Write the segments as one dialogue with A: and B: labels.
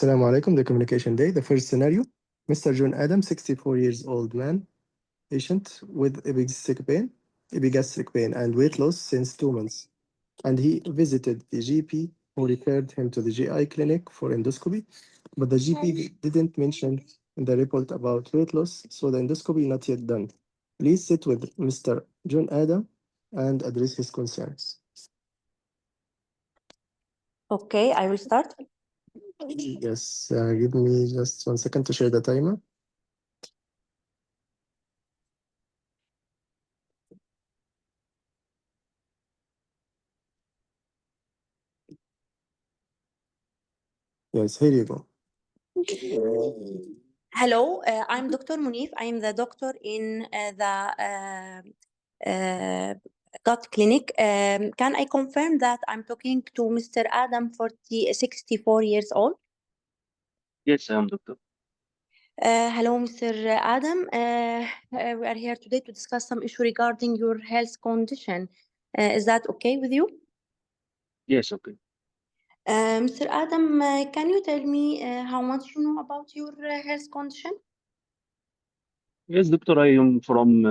A: Assalamu alaikum, the communication day. The first scenario, Mr. John Adam, 64 years old man, patient with epigastric pain and weight loss since 2 months. And he visited the GP who referred him to the GI clinic for endoscopy, but the GP didn't mention in the report about weight loss, so the endoscopy not yet done. Please sit with Mr. John Adam and address his concerns.
B: Okay, I will start.
A: Yes, give me just 1 second to share the timer. Yes, here you go.
B: Hello, I'm Dr. Munif. I am the doctor in the gut clinic. Can I confirm that I'm talking to Mr. Adam, 64 years old?
C: Yes, I am doctor.
B: Hello, Mr. Adam. We are here today to discuss some issue regarding your health condition. Is that okay with you?
C: Yes, okay.
B: Mr. Adam, can you tell me how much you know about your health condition?
C: Yes, doctor, I am from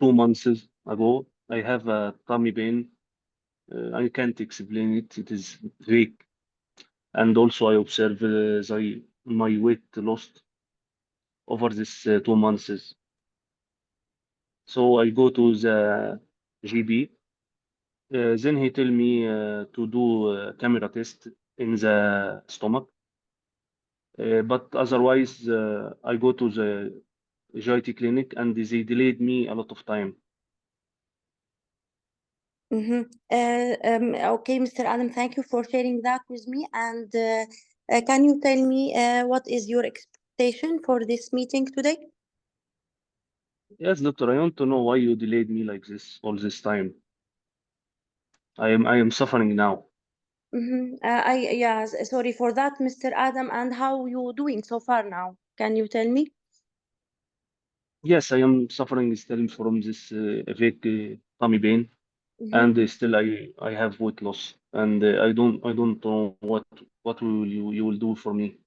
C: 2 months ago. I have a tummy pain. I can't explain it. It is weak. And also I observe my weight lost over this 2 months. So I go to the GB. Then he tell me to do a camera test in the stomach. But otherwise, I go to the GIT clinic and they delayed me a lot of time.
B: Mm-hmm. Okay, Mr. Adam, thank you for sharing that with me. And can you tell me what is your expectation for this meeting today?
C: Yes, doctor, I want to know why you delayed me like this all this time. I am suffering now.
B: Mm-hmm. Sorry for that, Mr. Adam. And how you doing so far now? Can you tell me?
C: Yes, I am suffering still from this vague tummy pain,
B: Mm-hmm.
C: and still I have weight loss, and I don't know what will you will do for me.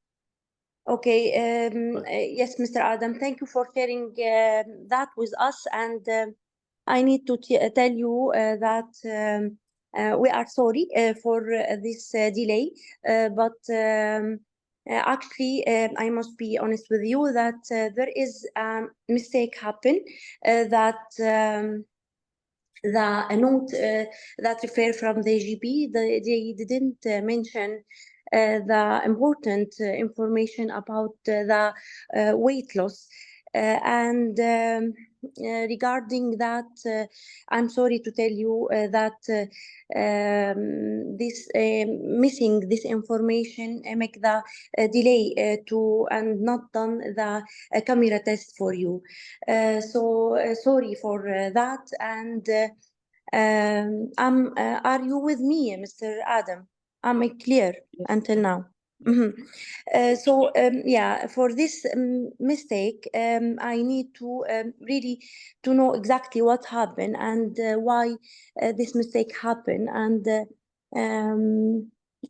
B: Okay. Yes, Mr. Adam, thank you for sharing that with us. And I need to tell you that we are sorry for this delay, but actually, I must be honest with you that there is a mistake happen that the note that refer from the GP, they didn't mention the important information about the weight loss. And regarding that, I'm sorry to tell you that this missing this information make the delay to and not done the camera test for you. Sorry for that. And are you with me, Mr. Adam? Am I clear until now? Mm-hmm. For this mistake, I need to really to know exactly what happened and why this mistake happened, and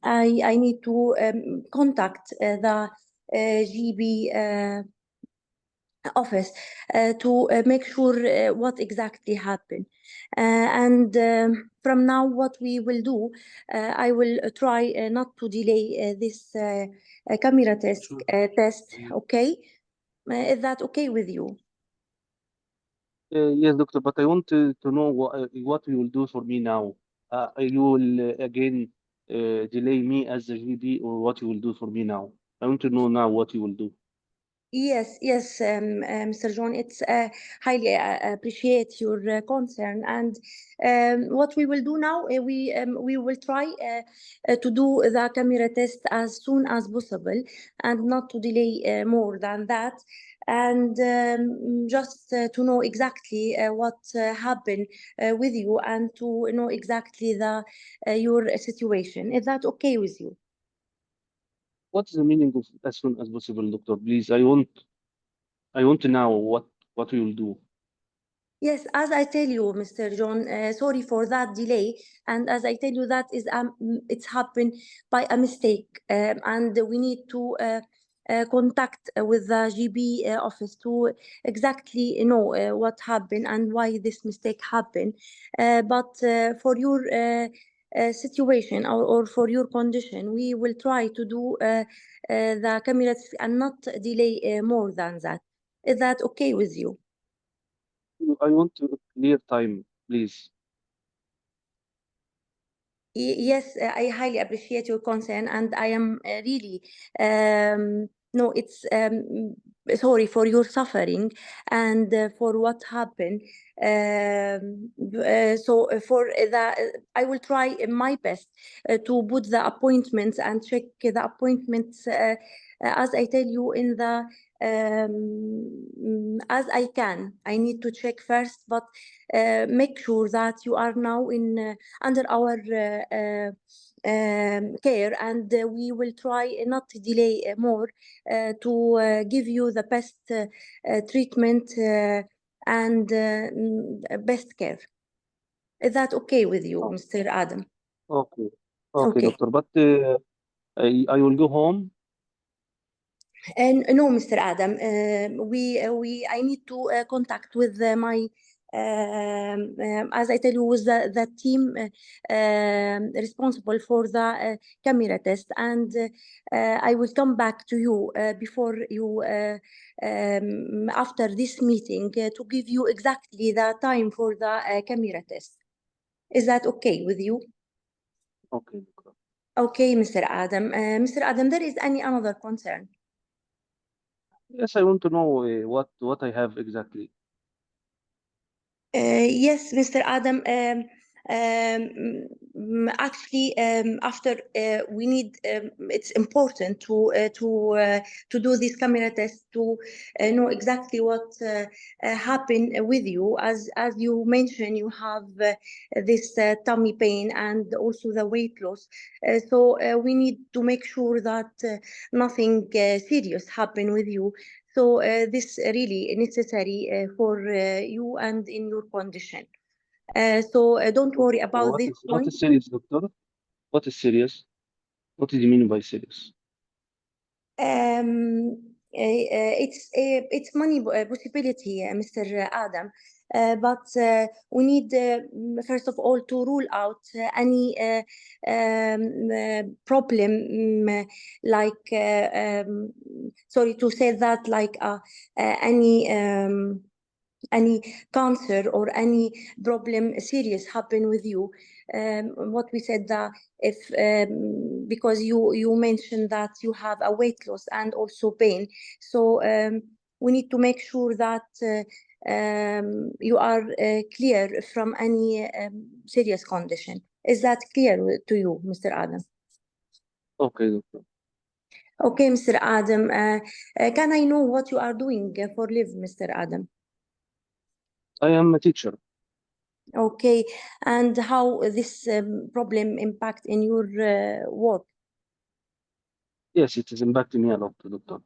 B: I need to contact the GB office to make sure what exactly happened. And from now, what we will do, I will try not to delay this camera test.
C: Sure.
B: Test, okay? Is that okay with you?
C: Yes, doctor, but I want to know what you will do for me now. You will again delay me as a GB, or what you will do for me now? I want to know now what you will do.
B: Yes, Mr. John, it's highly appreciate your concern. And what we will do now, we will try to do the camera test as soon as possible, and not to delay more than that. And just to know exactly what happened with you, and to know exactly the your situation. Is that okay with you?
C: What's the meaning of as soon as possible, doctor? Please, I want to know what we will do.
B: Yes, as I tell you, Mr. John, sorry for that delay. And as I tell you, that is it's happened by a mistake, and we need to contact with the GB office to exactly know what happened and why this mistake happened. But for your situation or for your condition, we will try to do the cameras and not delay more than that. Is that okay with you?
C: I want to clear time, please.
B: Yes, I highly appreciate your concern, and I am really no, it's sorry for your suffering and for what happened. For the, I will try my best to put the appointments and check the appointments as I tell you in the as I can. I need to check first, but make sure that you are now in. Under our care, and we will try not to delay more to give you the best treatment and best care. Is that okay with you,
C: Oh,
B: Mr. Adam?
C: okay. Okay,
B: Okay.
C: doctor. But I will go home.
B: And no, Mr. Adam, I need to contact with my, as I tell you, with the team responsible for the camera test, and I will come back to you before you, after this meeting, to give you exactly the time for the camera test. Is that okay with you?
C: Okay, doctor.
B: Okay, Mr. Adam. Mr. Adam, there is any another concern?
C: Yes, I want to know what I have exactly.
B: Yes, Mr. Adam. Actually, after we need, it's important to do this camera test to know exactly what happened with you. As you mentioned, you have this tummy pain and also the weight loss. So we need to make sure that nothing serious happened with you. So this really necessary for you and in your condition. So don't worry about
C: What
B: this
C: is
B: point.
C: serious, doctor? What is serious? What do you mean by serious?
B: It's money possibility, Mr. Adam. But we need first of all to rule out any problem, like sorry to say that, like any cancer or any problem serious happen with you. What we said that if because you mentioned that you have a weight loss and also pain, so we need to make sure that you are clear from any serious condition. Is that clear to you, Mr. Adam?
C: Okay, doctor.
B: Okay, Mr. Adam. Can I know what you are doing for live, Mr. Adam?
C: I am a teacher.
B: Okay, and how this problem impact in your work?
C: Yes, it is impacting me a lot, doctor.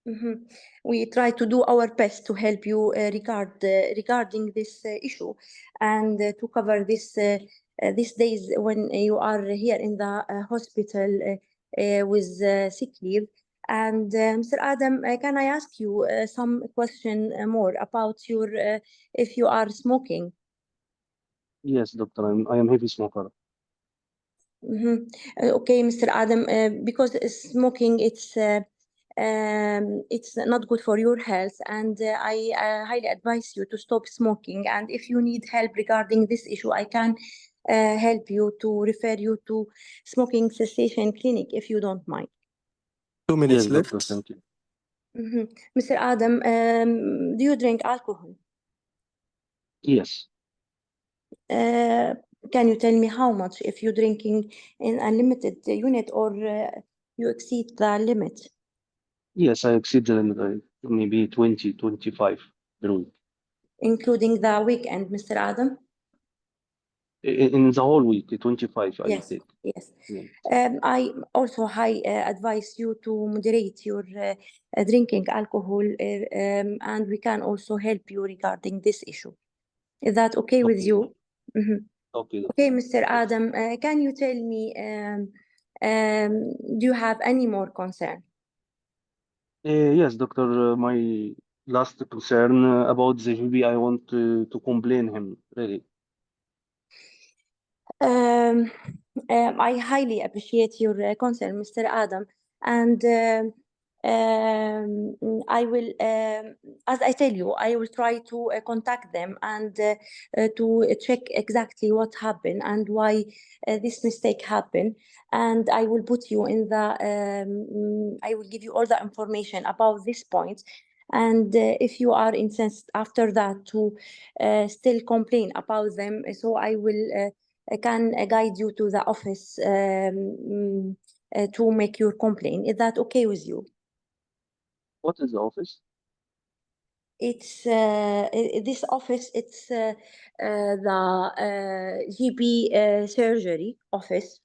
B: Mhm. We try to do our best to help you regarding this issue, and to cover this these days when you are here in the hospital with sick leave. And Mr. Adam, can I ask you some question more about your if you are smoking?
C: Yes, doctor. I am heavy smoker.
B: Mhm. Okay, Mr. Adam, because smoking it's not good for your health, and I highly advise you to stop smoking. And if you need help regarding this issue, I can help you to refer you to smoking cessation clinic if you don't mind.
A: 2 minutes
C: Yes, doctor.
A: left.
C: Thank you.
B: Mhm. Mr. Adam, do you drink alcohol?
C: Yes.
B: Uh, can you tell me how much if you're drinking in a limited unit or you exceed the limit?
C: Yes, I exceed the limit. Maybe 20, 25 per week.
B: Including the weekend, Mr. Adam?
C: In the whole week, 25 I
B: Yes,
C: take.
B: yes.
C: Yeah.
B: I also advise you to moderate your drinking alcohol, and we can also help you regarding this issue. Is that okay with
C: Okay.
B: you? Mhm.
C: Okay,
B: Okay,
C: doctor.
B: Mr. Adam, can you tell me, do you have any more concern?
C: Yes, doctor. My last concern about the GB, I want to complain him, really.
B: Um, I highly appreciate your concern, Mr. Adam, and I will, as I tell you, I will try to contact them and to check exactly what happened and why this mistake happened. And I will put you in the, I will give you all the information about this point. And if you are incensed after that to still complain about them, so I will. Can guide you to the office to make your complaint. Is that okay with you?
C: What is the office?
B: It's this office. It's the GP surgery office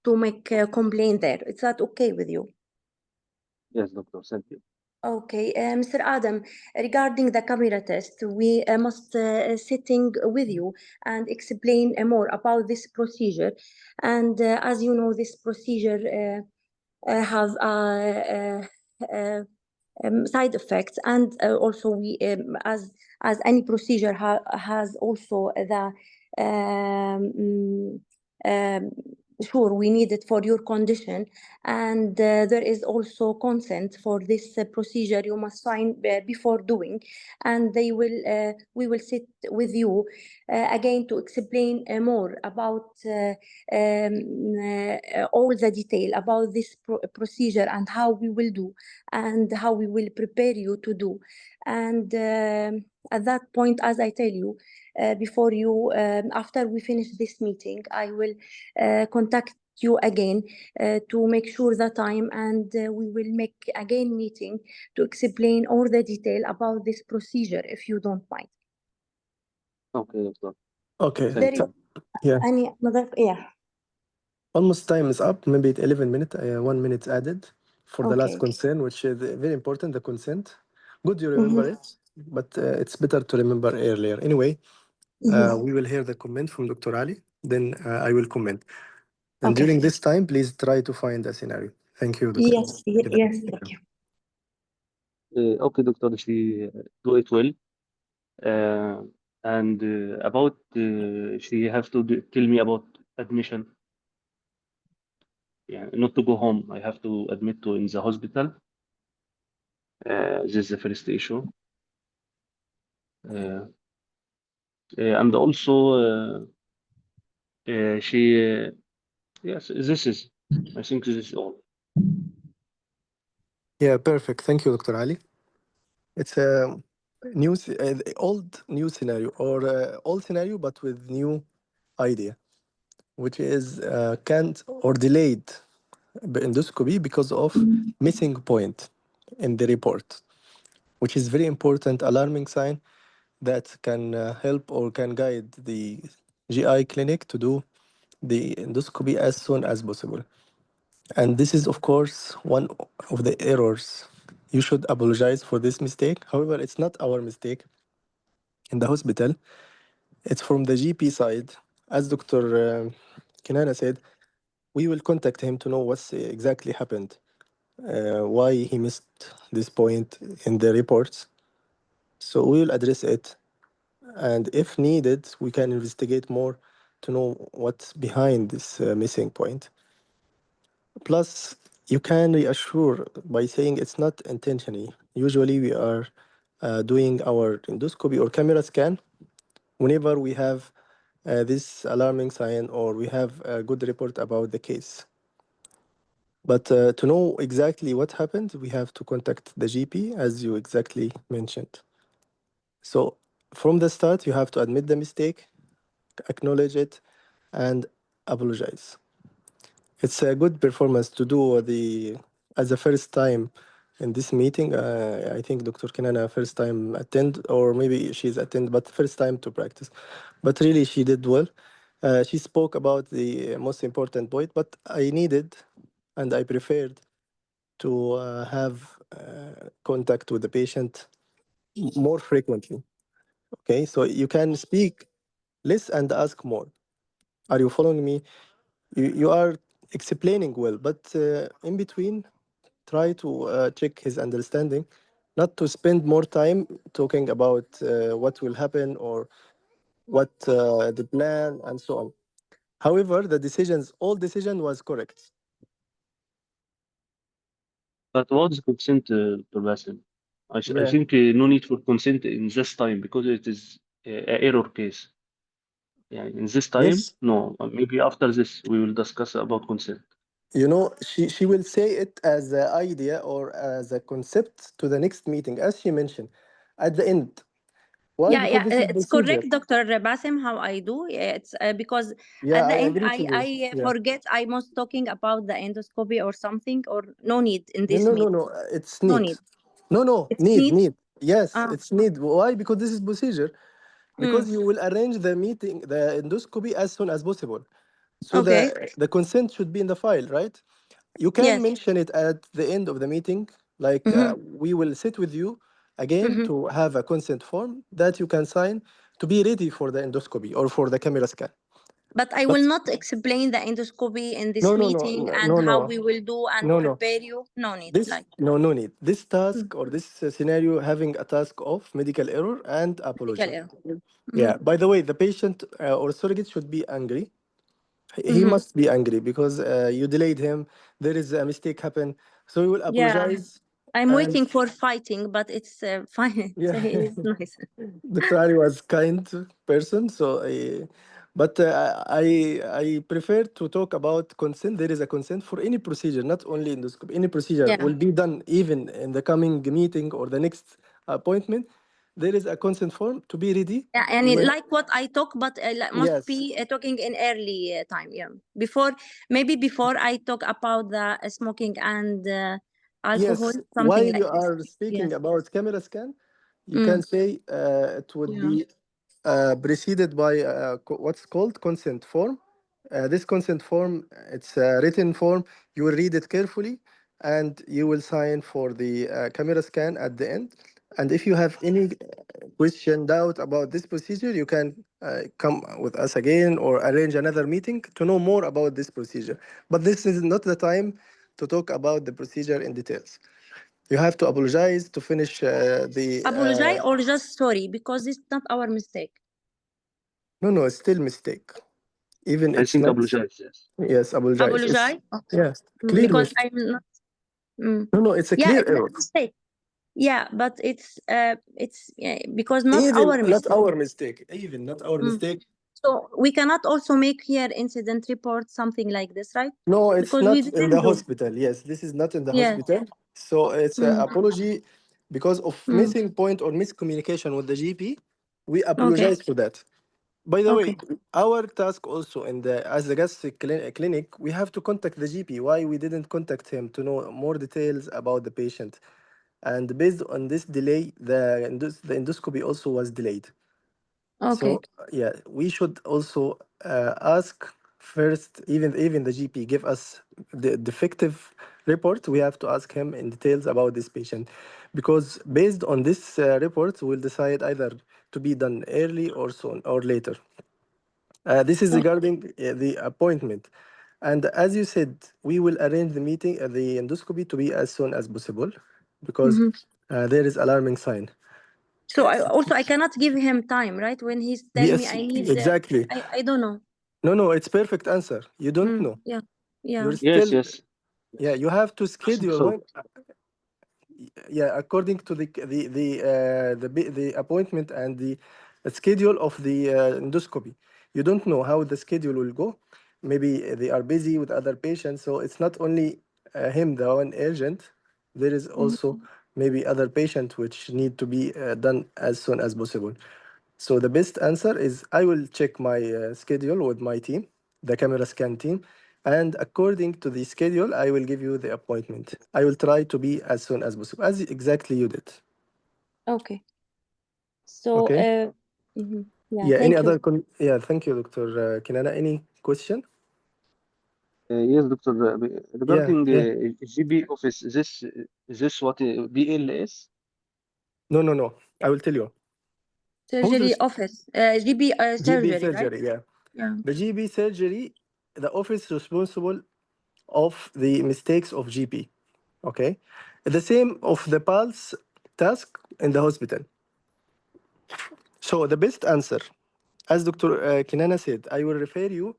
B: to make a complaint there. Is that okay with you?
C: Yes, doctor. Thank you.
B: Okay, Mr. Adam, regarding the camera test, we must sitting with you and explain more about this procedure. And as you know, this procedure have side effects, and also we as any procedure has also the um, mm, um, sure we need it for your condition, and there is also consent for this procedure you must sign before doing, and they will we will sit with you again to explain more about all the detail about this procedure and how we will do and how we will prepare you to do. And at that point, as I tell you, before you, after we finish this meeting, I will contact you again to make sure the time, and we will make again meeting to explain all the detail about this procedure if you don't mind.
C: Okay, doctor.
A: Okay.
B: There
C: Thank
B: is
C: you.
A: Yeah.
B: any another, yeah,
A: Almost time is up. Maybe at 11 minutes, 1 minute added for the last
B: okay.
A: concern, which is very important, the consent. Good you remember
B: Mhm.
A: it, but it's better to remember earlier. Anyway,
B: Yes,
A: we will hear the comment from Dr. Ali, then I will comment. And
B: okay.
A: during this time, please try to find a scenario. Thank you, Dr.
B: Yes,
A: Kida.
B: yes, thank you.
C: Okay, doctor. She do it well. Uh, and about she have to tell me about admission. Yeah, not to go home. I have to admit to in the hospital. This is the first issue. Uh, and also she yes, this is. I think this is all.
A: Yeah, perfect. Thank you, Dr. Ali. It's a old new scenario or old scenario, but with new idea, which is can't or delayed endoscopy because of missing point in the report, which is very important alarming sign that can help or can guide the GI clinic to do the endoscopy as soon as possible. And this is, of course, one of the errors. You should apologize for this mistake. However, it's not our mistake in the hospital. It's from the GP side. As Dr. Kinana said, we will contact him to know what's exactly happened, why he missed this point in the reports. So we will address it. And if needed, we can investigate more to know what's behind this missing point. Plus, you can reassure by saying it's not intentionally. Usually, we are doing our endoscopy or camera scan whenever we have this alarming sign or we have a good report about the case. But to know exactly what happened, we have to contact the GP, as you exactly mentioned. So, from the start, you have to admit the mistake, acknowledge it, and apologize. It's a good performance to do the as a first time in this meeting. I think Dr. Kenana first time attend, or maybe she's attend, but first time to practice. But really, she did well. She spoke about the most important point, but I needed and I preferred to have contact with the patient more frequently. Okay, so you can speak less and ask more. Are you following me? You are explaining well, but in between, try to check his understanding, not to spend more time talking about what will happen or what the plan and so on. However, all decision was correct.
C: But what's consent, Dr. Bassem? I
A: Yeah.
C: think no need for consent in this time because it is a error case. Yeah, in this time,
A: Yes.
C: no. Maybe after this, we will discuss about consent.
A: You know, she will say it as an idea or as a concept to the next meeting, as she mentioned at the end. Why?
B: Yeah,
A: Because
B: yeah,
A: this is
B: it's
A: procedure.
B: correct, Dr. Basim, how I do. Yeah, it's because
A: Yeah,
B: at
A: I
B: the end,
A: agree to you.
B: I
A: Yeah.
B: forget I was talking about the endoscopy or something, or no need in
A: No,
B: this
A: no, no,
B: meeting.
A: no. It's
B: No
A: need.
B: need.
A: No, no,
B: It's
A: need,
B: need.
A: need. Yes,
B: Ah,
A: it's need. Why? Because this is procedure.
B: mm,
A: Because you will arrange the meeting, the endoscopy as soon as possible. So
B: okay.
A: the consent should be in the file, right? You can
B: Yes.
A: mention it at the end of the meeting, like
B: Mm-hmm,
A: we will sit with you again
B: mm-hmm.
A: to have a consent form that you can sign to be ready for the endoscopy or for the camera scan.
B: But I will
A: But
B: not explain the endoscopy in
A: no,
B: this
A: no, no,
B: meeting
A: no,
B: and
A: no,
B: how
A: no,
B: we will do and
A: no, no.
B: prepare you. No need.
A: This
B: Like.
A: no, no need. This
B: Mm,
A: task or this scenario having a task of medical error and
B: medical
A: apology.
B: error. Mm-hmm,
A: Yeah. By the way, the patient or surrogate should be angry. He
B: mm-hmm.
A: must be angry because you delayed him. There is a mistake happen, so he will
B: Yeah.
A: apologize.
B: I'm
A: And
B: waiting for fighting, but it's fine.
A: yeah,
B: It's nice.
A: Dr. Ali was kind person, so but I prefer to talk about consent. There is a consent for any procedure, not only endoscopy. Any procedure
B: Yeah.
A: will be done even in the coming meeting or the next appointment. There is a consent form to be ready.
B: Yeah, and it,
A: When,
B: like what I talk, but must
A: yes,
B: be talking in early time. Yeah, before maybe before I talk about the smoking and alcohol,
A: yes.
B: something
A: While you
B: like this.
A: are speaking
B: Yes.
A: about camera scan, you can
B: Mm.
A: say it would
B: Yeah.
A: be preceded by what's called consent form. This consent form, it's a written form. You will read it carefully, and you will sign for the camera scan at the end. And if you have any question, doubt about this procedure, you can come with us again or arrange another meeting to know more about this procedure. But this is not the time to talk about the procedure in details. You have to apologize to finish
B: Apologize or just sorry because it's not our mistake.
A: no, no, it's still mistake. Even
C: I
A: it's
C: think
A: not.
C: apologize, yes.
A: Yes, apologize. It's
B: Apologize. Okay.
A: yeah, clear
B: Because
A: mistake.
B: I'm not. Mm.
A: No, no, it's a
B: Yeah,
A: clear
B: it's a
A: error.
B: mistake. Yeah, but it's because not
A: Even
B: our
A: not
B: mistake.
A: our mistake. Even not our
B: Mm.
A: mistake.
B: So we cannot also make here incident report something like this, right?
A: No, it's
B: Because we
A: not in the
B: didn't do.
A: hospital. Yes, this is not in the
B: Yes.
A: hospital. So it's an
B: Mm.
A: apology because of
B: Mm.
A: missing point or miscommunication with the GP. We
B: Okay.
A: apologize for that. By the way,
B: Okay.
A: our task also in the as the gastric clinic, we have to contact the GP. Why we didn't contact him to know more details about the patient, and based on this delay, the endoscopy also was delayed.
B: Okay.
A: So yeah, we should also ask first, even the GP give us the defective report. We have to ask him in details about this patient, because based on this report, we'll decide either to be done early or soon or later. This is regarding the appointment. And as you said, we will arrange the meeting, the endoscopy to be as soon as possible because
B: Hmm.
A: there is alarming sign.
B: So I cannot give him time, right? When he's tell me
A: Yes,
B: I need,
A: exactly.
B: I don't know.
A: No, no, it's perfect answer. You don't
B: Mm.
A: know.
B: Yeah. Yeah.
A: You're
C: Yes,
A: still,
C: yes.
A: yeah,
C: Yes.
A: you have to
C: I think
A: schedule
C: so.
A: when, yeah, according to the appointment and the schedule of the endoscopy. You don't know how the schedule will go. Maybe they are busy with other patients, so it's not only him, the one urgent. There is
B: Mhm.
A: also maybe other patient which need to be done as soon as possible. So the best answer is I will check my schedule with my team, the camera scan team, And according to the schedule, I will give you the appointment. I will try to be as soon as possible, as exactly you did.
B: Okay. So,
A: Okay.
B: yeah,
A: Yeah. Any
B: thank
A: other?
B: you.
A: Yeah. Thank you, Dr. Kinana. Any question?
C: Yes, doctor.
A: Yeah.
C: Regarding
A: Yeah.
C: GB office, is this what BLS?
A: No. No. No. I will tell you. Who's
B: Surgery office, GB
A: GB
B: surgery, right?
A: surgery? Yeah.
B: Yeah.
A: The GB surgery, the office responsible of the mistakes of GP. Okay. The same of the pulse task in the hospital. So the best answer, as Dr. Kinana said, I will refer you.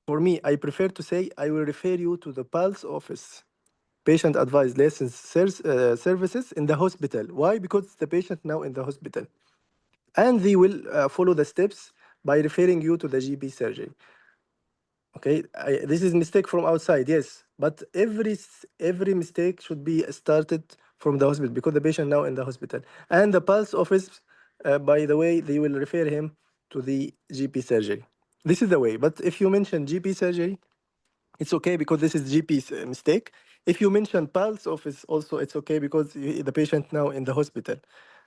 A: For me, I prefer to say I will refer you to the pulse office. Patient advised lessons services in the hospital. Why? Because the patient now in the hospital, and they will follow the steps by referring you to the GP surgery. Okay, this is mistake from outside, yes, but every mistake should be started from the hospital because the patient now in the hospital, and the pulse office, by the way, they will refer him to the GP surgery. This is the way. But if you mention GP surgery, it's okay because this is GP's mistake. If you mention pulse office, also it's okay because the patient now in the hospital,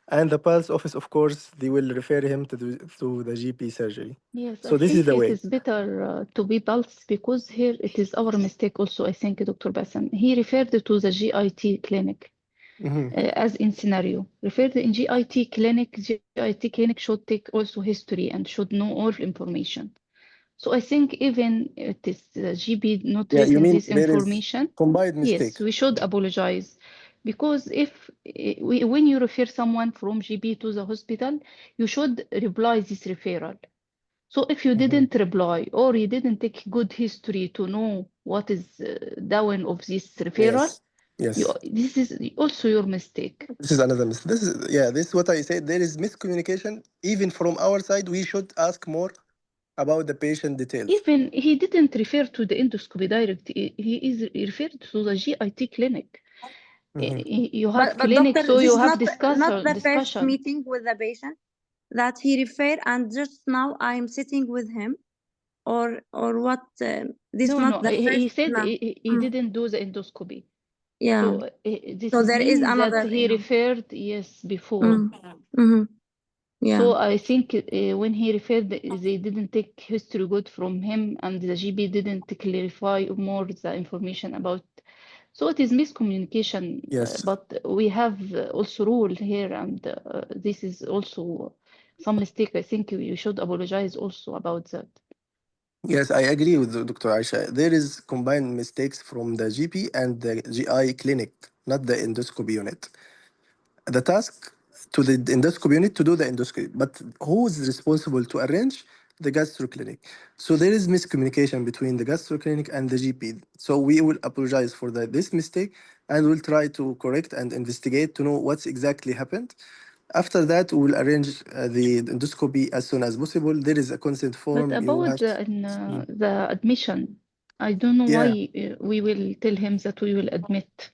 A: and the pulse office, of course, they will refer him to the GP surgery.
D: Yes, I
A: So this is
D: think
A: the
D: it
A: way.
D: is better to be pulse because here it is our mistake also, I think, Dr. Bassam. He referred to the GIT clinic
A: Mhm.
D: as in scenario. Referred in GIT clinic should take also history and should know all information. So I think even it is GB not
A: Yeah, you
D: written
A: mean
D: this
A: there is
D: information,
A: combined
D: yes,
A: mistake.
D: we should apologize. Because if when you refer someone from GB to the hospital, you should reply this referral. So if you
A: Mhm.
D: didn't reply or you didn't take good history to know what is down of this referral,
A: Yes, yes.
D: this is also your mistake.
A: This is another mistake. This is, yeah. This is what I said. There is miscommunication. Even from our side, we should ask more about the patient details.
D: Even he didn't refer to the endoscopy direct. He is referred to the GIT clinic.
A: Mhm.
D: You have
B: But
D: clinic,
B: doctor,
D: so
B: this
D: you
B: is
D: have
B: not the first
D: discussion.
B: meeting with the patient that he referred, and just now I'm sitting with him, or what? This
D: No,
B: not
D: no.
B: the
D: He
B: first.
D: said
B: No.
D: he didn't do the endoscopy.
B: Yeah.
D: So this
B: So
D: is
B: there is
D: mean that
B: another.
D: he
B: Yeah.
D: referred, yes, before.
B: Mm-hmm. Yeah.
D: So I think when he referred, they didn't take history good from him, and the GB didn't clarify more the information about. So it is miscommunication,
A: Yes,
D: but we have also rule here, and this is also some mistake. I think you should apologize also about that.
A: yes, I agree with Dr. Aisha. There is combined mistakes from the GP and the GI clinic, not the endoscopy unit. The task to the endoscopy unit to do the endoscopy, but who is responsible to arrange the gastro clinic? So there is miscommunication between the gastro clinic and the GP. So we will apologize for this mistake, and we'll try to correct and investigate to know what's exactly happened. After that, we will arrange the endoscopy as soon as possible. There is a consent
D: But
A: form you
D: about
A: have. Mm.
D: the admission, I don't know
A: Yeah,
D: why we will tell him that we will admit.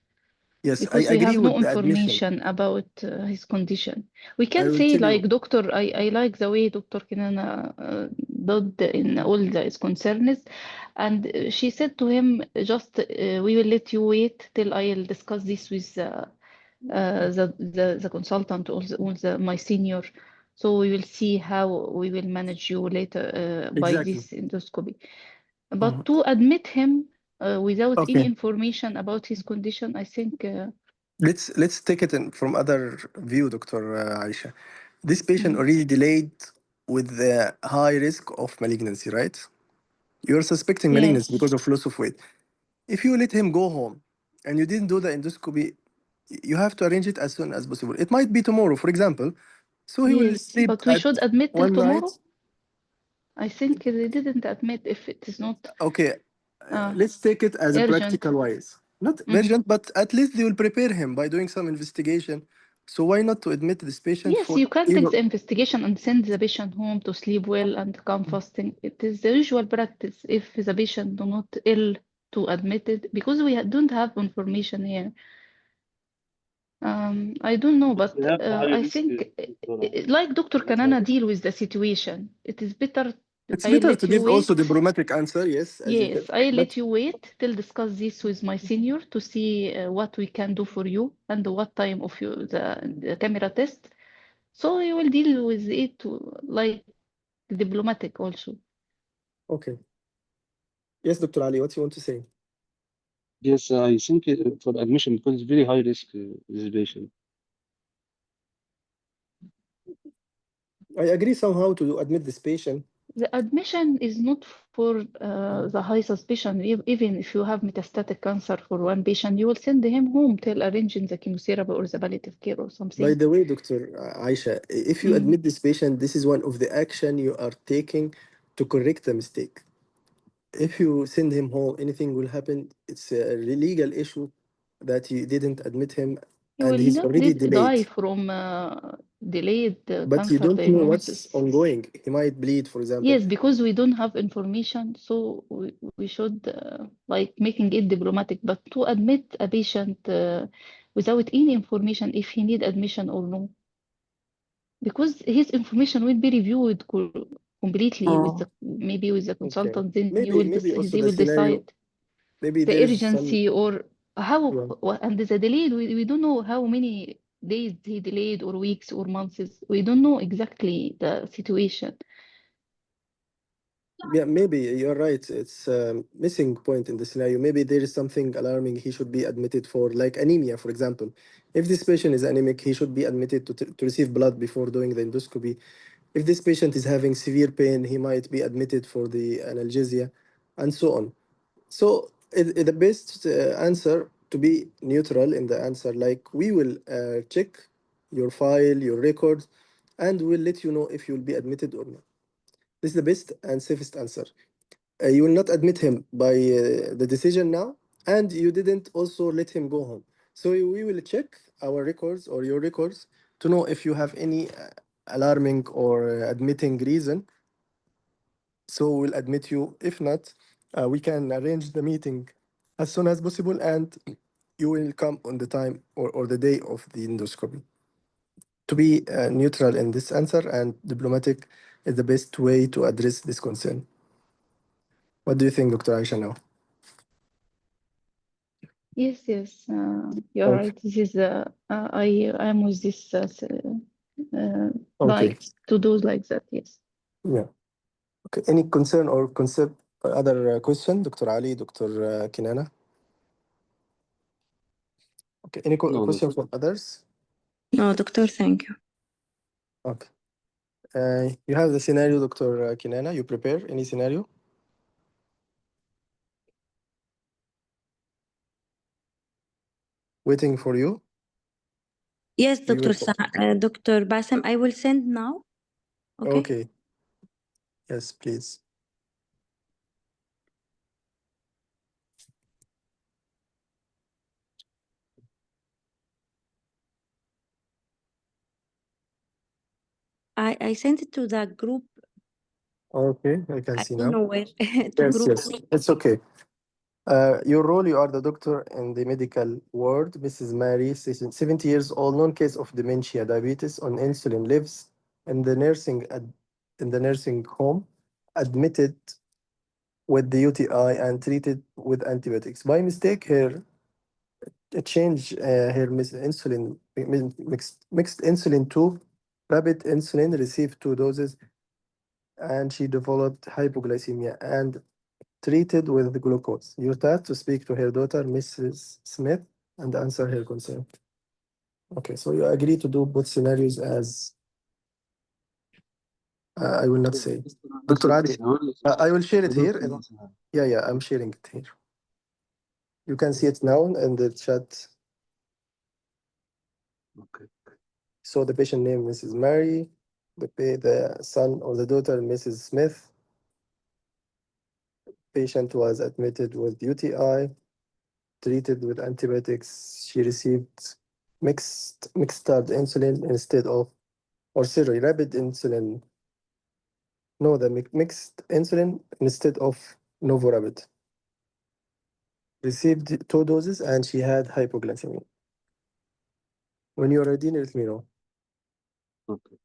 A: yes, I
D: Because we
A: agree
D: have no
A: with the admission.
D: information about his condition. We
A: I
D: can
A: will
D: say
A: tell
D: like
A: you.
D: doctor, I like the way Dr. Kinana did in all the concerns. And she said to him, just we will let you wait till I'll discuss this with the consultant or my senior. So we will see how we will manage you later by
A: Exactly.
D: this endoscopy. But
A: Mhm.
D: to admit him without any
A: Okay.
D: information about his condition, I think.
A: Let's take it in from other view, Dr. Aisha. This patient
D: Mhm.
A: already delayed with the high risk of malignancy, right? You're suspecting malignancy
D: Yes,
A: because of loss of weight. If you let him go home and you didn't do the endoscopy, you have to arrange it as soon as possible. It might be tomorrow, for example. So he will
D: yes,
A: sleep
D: but we
A: at
D: should admit till
A: one night.
D: tomorrow. I think they didn't admit if it is not
A: Okay,
D: uh,
A: let's take it as a
D: urgent.
A: practical wise. Not
D: Mhm.
A: urgent, but at least they will prepare him by doing some investigation. So why not to admit this patient
D: Yes,
A: for
D: you can take
A: even?
D: the investigation and send the patient home to sleep well and come fasting. It is the usual practice if the patient do not ill to admit it because we don't have information here. I don't know,
C: We
D: but
C: have high
D: I
C: risk,
D: think
C: Dr.
D: like Dr.
C: We have high
D: Kanana
C: risk.
D: deal with the situation. It is better
A: It's
D: I'll
A: better
D: let
A: to
D: you
A: give also
D: wait.
A: the diplomatic answer, yes, as you
D: Yes,
A: did.
D: I'll
A: But
D: let you wait till discuss this with my senior to see what we can do for you and what time of you the camera test. So we will deal with it like diplomatic also.
A: okay. Yes, Dr. Ali, what you want to say?
C: Yes, I think for admission, because it's very high risk, this patient.
A: I agree somehow to admit this patient.
D: The admission is not for the high suspicion. Even if you have metastatic cancer for one patient, you will send him home till arranging the chemotherapy or the palliative care or
A: By
D: something.
A: the way, Dr. Aisha, if you
D: Mm.
A: admit this patient, this is one of the action you are taking to correct the mistake. If you send him home, anything will happen. It's a legal issue that you didn't admit him
D: He
A: and
D: will
A: he's
D: not
A: already
D: die
A: delayed.
D: from delayed
A: But you
D: cancer
A: don't know what's
D: diagnosis.
A: ongoing. He might bleed, for example.
D: Yes, because we don't have information, so we should like making it diplomatic. But to admit a patient without any information if he need admission or no, because his information will be reviewed completely with the maybe with the
A: Okay.
D: consultant, then
A: Maybe also
D: he
A: the
D: will
A: scenario,
D: decide
A: maybe
D: the
A: there's some,
D: urgency or how
A: yeah.
D: and the delayed. We don't know how many days he delayed or weeks or months. We don't know exactly the situation.
A: Yeah, maybe you're right. It's a missing point in the scenario. Maybe there is something alarming he should be admitted for, like anemia, for example. If this patient is anemic, he should be admitted to receive blood before doing the endoscopy. If this patient is having severe pain, he might be admitted for the analgesia, and so on. So the best answer to be neutral in the answer, like we will check your file, your records, and we'll let you know if you'll be admitted or not. This is the best and safest answer. You will not admit him by the decision now, and you didn't also let him go home. So we will check our records or your records to know if you have any alarming or admitting reason. So we'll admit you. If not, we can arrange the meeting as soon as possible, and you will come on the time or the day of the endoscopy. To be neutral in this answer and diplomatic is the best way to address this concern. What do you think, Dr. Aisha, now?
D: Yes, yes, you're
A: Okay.
D: right. This is I am with this
A: Okay.
D: like to do like that. Yes.
A: Yeah. Okay. Any concern or concept or other question, Dr. Ali, Dr. Kinana? Okay. Any
C: No, no.
A: question from others?
B: No, doctor, thank you.
A: Okay. You have the scenario, Dr. Kinana. You prepare any scenario? Waiting for you.
B: Yes,
A: We will.
B: Dr. Bassem, I will send now. Okay.
A: Okay. Yes, please.
B: I sent it to the group.
A: Okay. I can
B: I
A: see
B: don't
A: now.
B: know where to
A: Yes,
B: group.
A: yes. It's okay. Your role, you are the doctor in the medical ward. Mrs. Mary, 70 years old, known case of dementia, diabetes on insulin, lives in the in the nursing home, admitted with the UTI and treated with antibiotics. By mistake, her change her insulin mixed insulin to rapid insulin, received 2 doses, and she developed hypoglycemia and treated with glucose. You start to speak to her daughter, Mrs. Smith, and answer her concern. Okay, so you agree to do both scenarios as I will not say. Dr. Ali, I will share it here. Yeah, I'm sharing it here. You can see it now in the chat.
C: Okay.
A: So the patient name, Mrs. Mary, the son or the daughter, Mrs. Smith. Patient was admitted with UTI, treated with antibiotics. She received mixed insulin instead of, or sorry, rapid insulin. No, the mixed insulin instead of Novorapid. Received 2 doses and she had hypoglycemia. When you're ready, let me know.
C: Okay.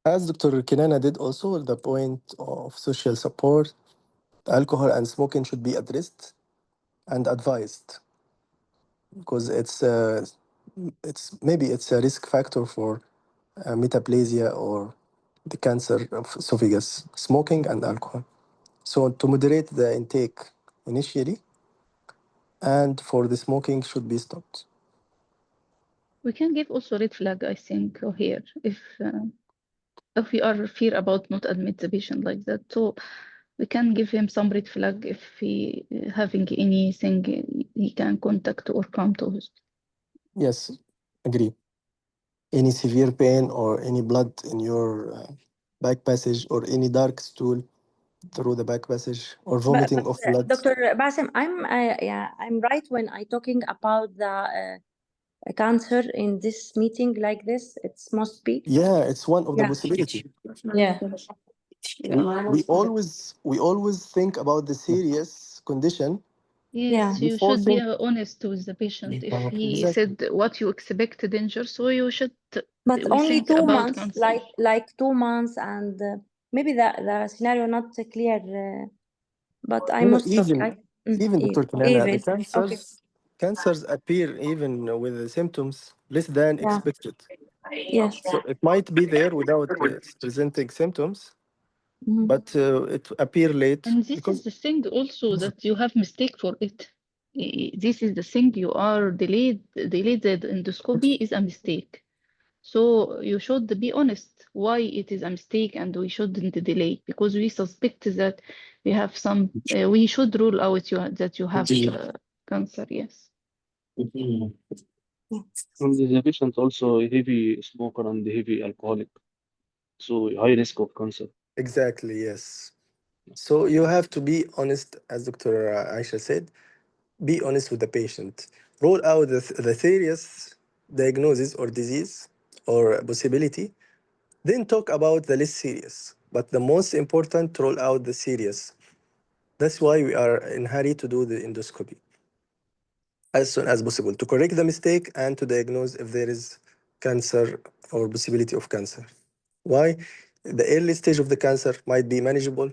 A: As Dr. Kinana did also, the point of social support, alcohol and smoking should be addressed and advised because it's maybe it's a risk factor for metaplasia or the cancer of esophagus, smoking and alcohol. So to moderate the intake initially, and for the smoking should be stopped.
D: We can give also red flag, I think, here if we are fear about not admit the patient like that. So we can give him some red flag if he having anything he can contact or come to hospital.
A: Yes, agree. Any severe pain or any blood in your back passage or any dark stool through the back passage or vomiting of blood.
B: Dr. Basim, I'm right when I talking about the cancer in this meeting like this. It must be.
A: Yeah, it's one of the
B: Yeah.
A: possibility.
B: Yeah.
A: We always think about the serious condition
D: Yes, you
A: before
D: should be
A: think.
D: honest with the patient. If he
A: Exactly.
D: said what you expect danger, so you should
B: But
D: we
B: only
D: think
B: two
D: about
B: months,
D: cancer.
B: like 2 months, and maybe the scenario not clear. But I
A: No, no,
B: must talk.
A: even Dr. Kinana, the
B: Even okay.
A: cancers appear even with the symptoms less than
B: Yeah.
A: expected.
B: Yes.
A: So it might be there without presenting symptoms,
B: Mhm.
A: but it appear late
D: And this is
A: because
D: the thing also that you have mistake for it. This is the thing you are delayed the endoscopy is a mistake. So you should be honest why it is a mistake and we shouldn't delay because we suspect that we have some, we should rule out that you have cancer, yes.
C: And the patient also a heavy smoker and heavy alcoholic, so high risk of cancer.
A: exactly, yes. So you have to be honest, as Dr. Aisha said, be honest with the patient. Rule out the serious diagnosis or disease or possibility, then talk about the less serious. But the most important, roll out the serious. That's why we are in hurry to do the endoscopy as soon as possible to correct the mistake and to diagnose if there is cancer or possibility of cancer. Why? The early stage of the cancer might be manageable,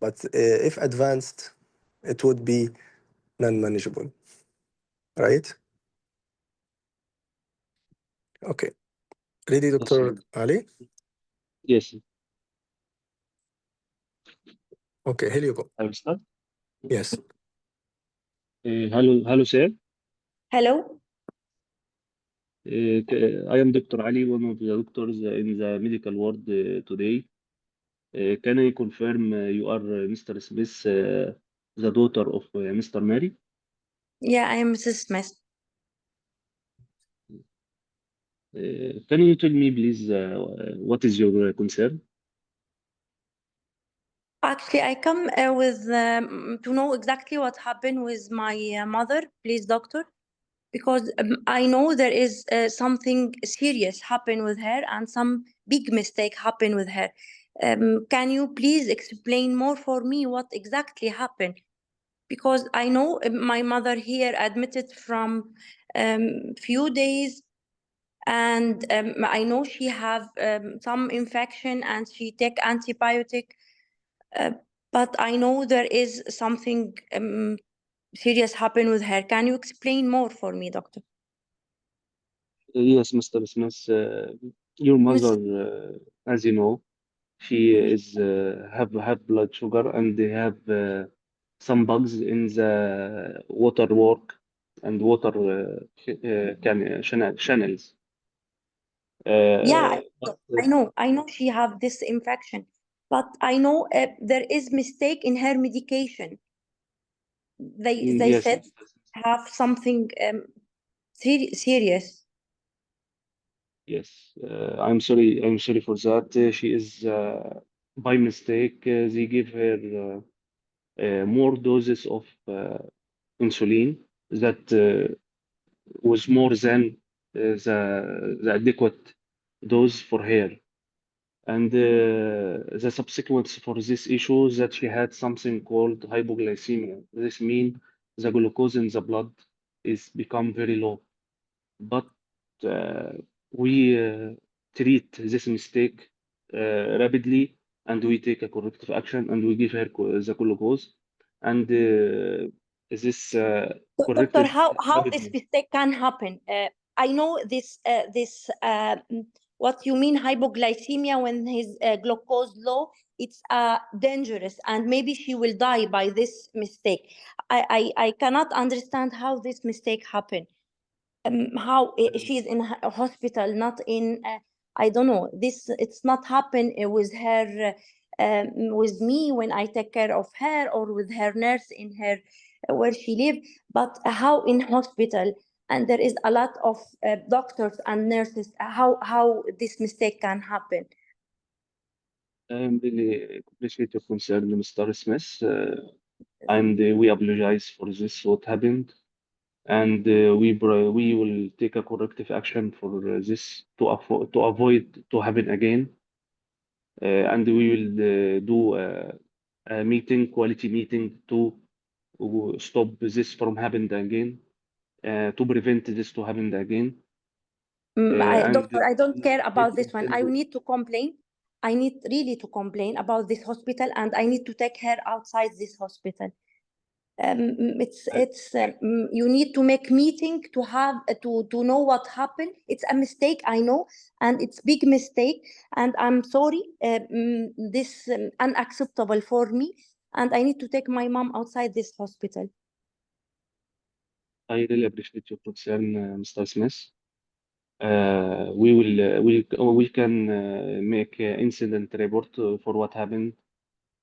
A: but if advanced, it would be non-manageable, right? Okay. Ready,
C: Yes,
A: Dr. Ali?
C: yes.
A: Okay, here you go.
C: I will start.
A: Yes.
C: Hello, sir.
B: Hello.
C: I am Dr. Ali, one of the doctors in the medical ward today. Can I confirm you are Mr. Smith, the daughter of Mr. Mary?
B: Yeah, I am Mrs. Smith.
C: Can you tell me, please, what is your concern?
B: Actually, I come with to know exactly what happened with my mother, please, doctor, because I know there is something serious happened with her and some big mistake happened with her. Can you please explain more for me what exactly happened? Because I know my mother here admitted from few days, and I know she have some infection and she take antibiotic. Uh, but I know there is something serious happened with her. Can you explain more for me, doctor?
C: Yes, Mr. Smith, your
B: Miss,
C: mother, as you know, she is have blood sugar and they have some bugs in the water work and water channels.
B: yeah,
C: But
B: I know she have this infection, but I know there is mistake in her medication. They
C: yes,
B: said have something serious.
C: yes, I'm sorry for that. She is by mistake they give her more doses of insulin that was more than the adequate dose for her. And the subsequence for this issue is that she had something called hypoglycemia. This means the glucose in the blood is become very low. But uh, we treat this mistake rapidly, and we take a corrective action, and we give her the glucose, and this
B: Doctor,
C: corrected
B: how this
C: rapidly.
B: mistake can happen? I know this what you mean hypoglycemia when his glucose low. It's dangerous, and maybe she will die by this mistake. I cannot understand how this mistake happened. How she's in a hospital, not in I don't know, this it's not happen with her with me when I take care of her, or with her nurse in her where she live, but how in hospital, and there is a lot of doctors and nurses, how this mistake can happen.
C: I really appreciate your concern, Mr. Smith, and we apologize for this what happened, and we will take a corrective action for this to avoid to happen again, and we will do a meeting, quality meeting, to stop this from happening again, to prevent this to happen again. And
B: Doctor, I don't care
C: it
B: about this
C: will
B: one.
C: tell
B: I
C: you.
B: need to complain. I need really to complain about this hospital, and I need to take her outside this hospital. You need to make meeting to have to know what happened. It's a mistake, I know, and it's big mistake, and I'm sorry. This unacceptable for me, and I need to take my mom outside this hospital.
C: I really appreciate your concern, Mr. Smith. We can make an incident report for what happened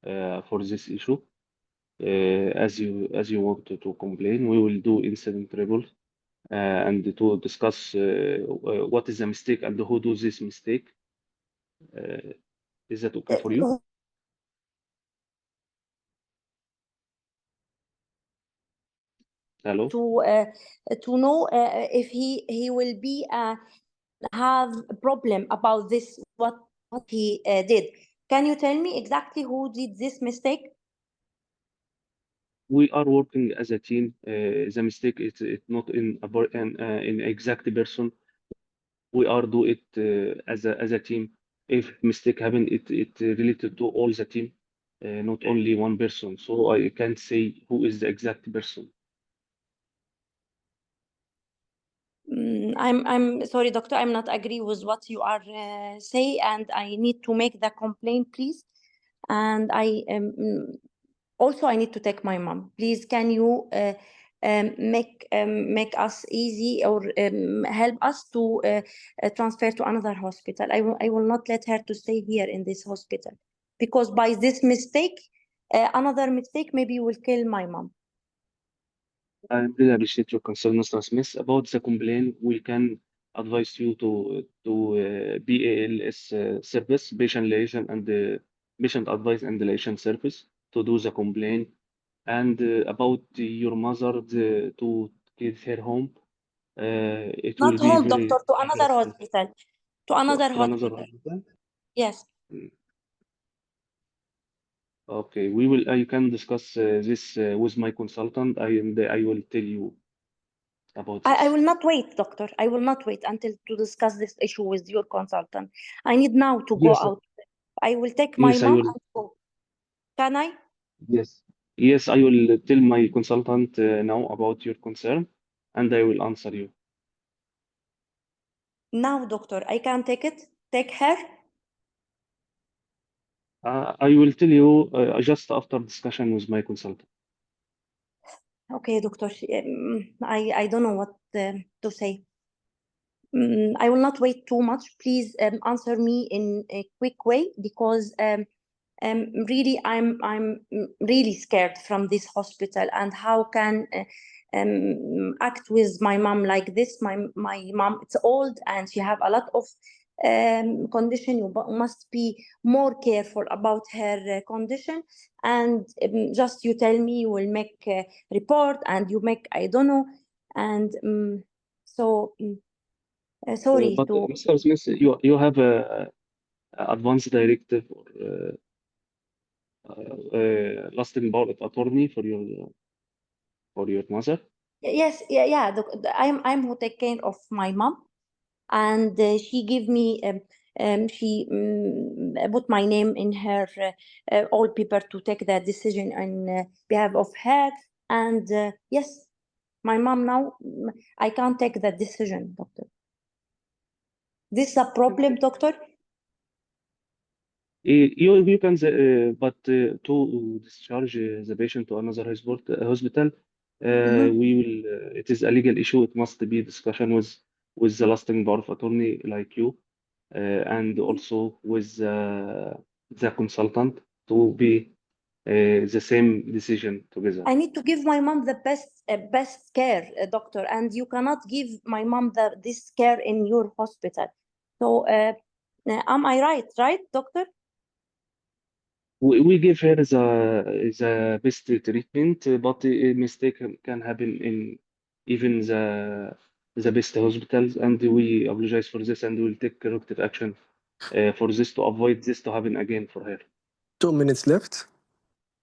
C: for this issue. As you want to complain, we will do incident report and to discuss what is the mistake and who does this mistake. Is that okay for you? Hello?
B: To know if he will be have a problem about this, what he did. Can you tell me exactly who did this mistake?
C: We are working as a team. The mistake is it's not in exact person. We are do it as a team. If mistake happen, it related to all the team, not only one person. So I can't say who is the exact person.
B: I'm sorry, doctor. I'm not agree with what you are say, and I need to make the complaint, please. And I also I need to take my mom. Please, can you make us easy, or help us to transfer to another hospital? I will not let her to stay here in this hospital, because by this mistake, another mistake maybe will kill my mom.
C: I really appreciate your concern, Mr. Smith. About the complaint, we can advise you to BALS service, patient relation and patient advice and relation service, to do the complaint. And about your mother, to get her home, it will
B: Not
C: be
B: home,
C: very
B: doctor, to another
C: interesting.
B: hospital. To another
C: To another
B: hospital.
C: hospital.
B: Yes.
C: Mm. Okay, we will. I can discuss this with my consultant. I will tell you about
B: I
C: this.
B: will not wait, doctor. I will not wait until to discuss this issue with your consultant. I need now to go
C: Yes,
B: out. I will take my
C: yes, I
B: mom
C: will.
B: and go. Can I?
C: Yes, yes, I will tell my consultant now about your concern, and I will answer you.
B: Now, doctor, I can take it. Take her.
C: I will tell you just after discussion with my consultant.
B: Okay, doctor. I don't know what to say. I will not wait too much. Please answer me in a quick way, because really I'm really scared from this hospital, and how can act with my mom like this. My mom, it's old, and she have a lot of condition. You must be more careful about her condition, and just you tell me you will make a report, and you make I don't know, and so sorry
C: But
B: to.
C: Mr. Smith, you have a advance directive or lasting power of attorney for your mother.
B: Yes, yeah. I'm who take care of my mom, and she give me She put my name in her all paper to take the decision on behalf of her. And yes, my mom now, I can't take that decision, doctor. This is a problem, doctor?
C: You can, but to discharge the patient to another hospital, we will. It is a legal issue. It must be discussion with the lasting power of attorney like you, and also with the consultant to be the same decision together.
B: I need to give my mom the best care, doctor, and you cannot give my mom this care in your hospital. So, am I right, doctor?
C: We give her the best treatment, but a mistake can happen in even the best hospitals, and we apologize for this, and we'll take corrective action for this to avoid this to happen again for her.
A: 2 minutes left.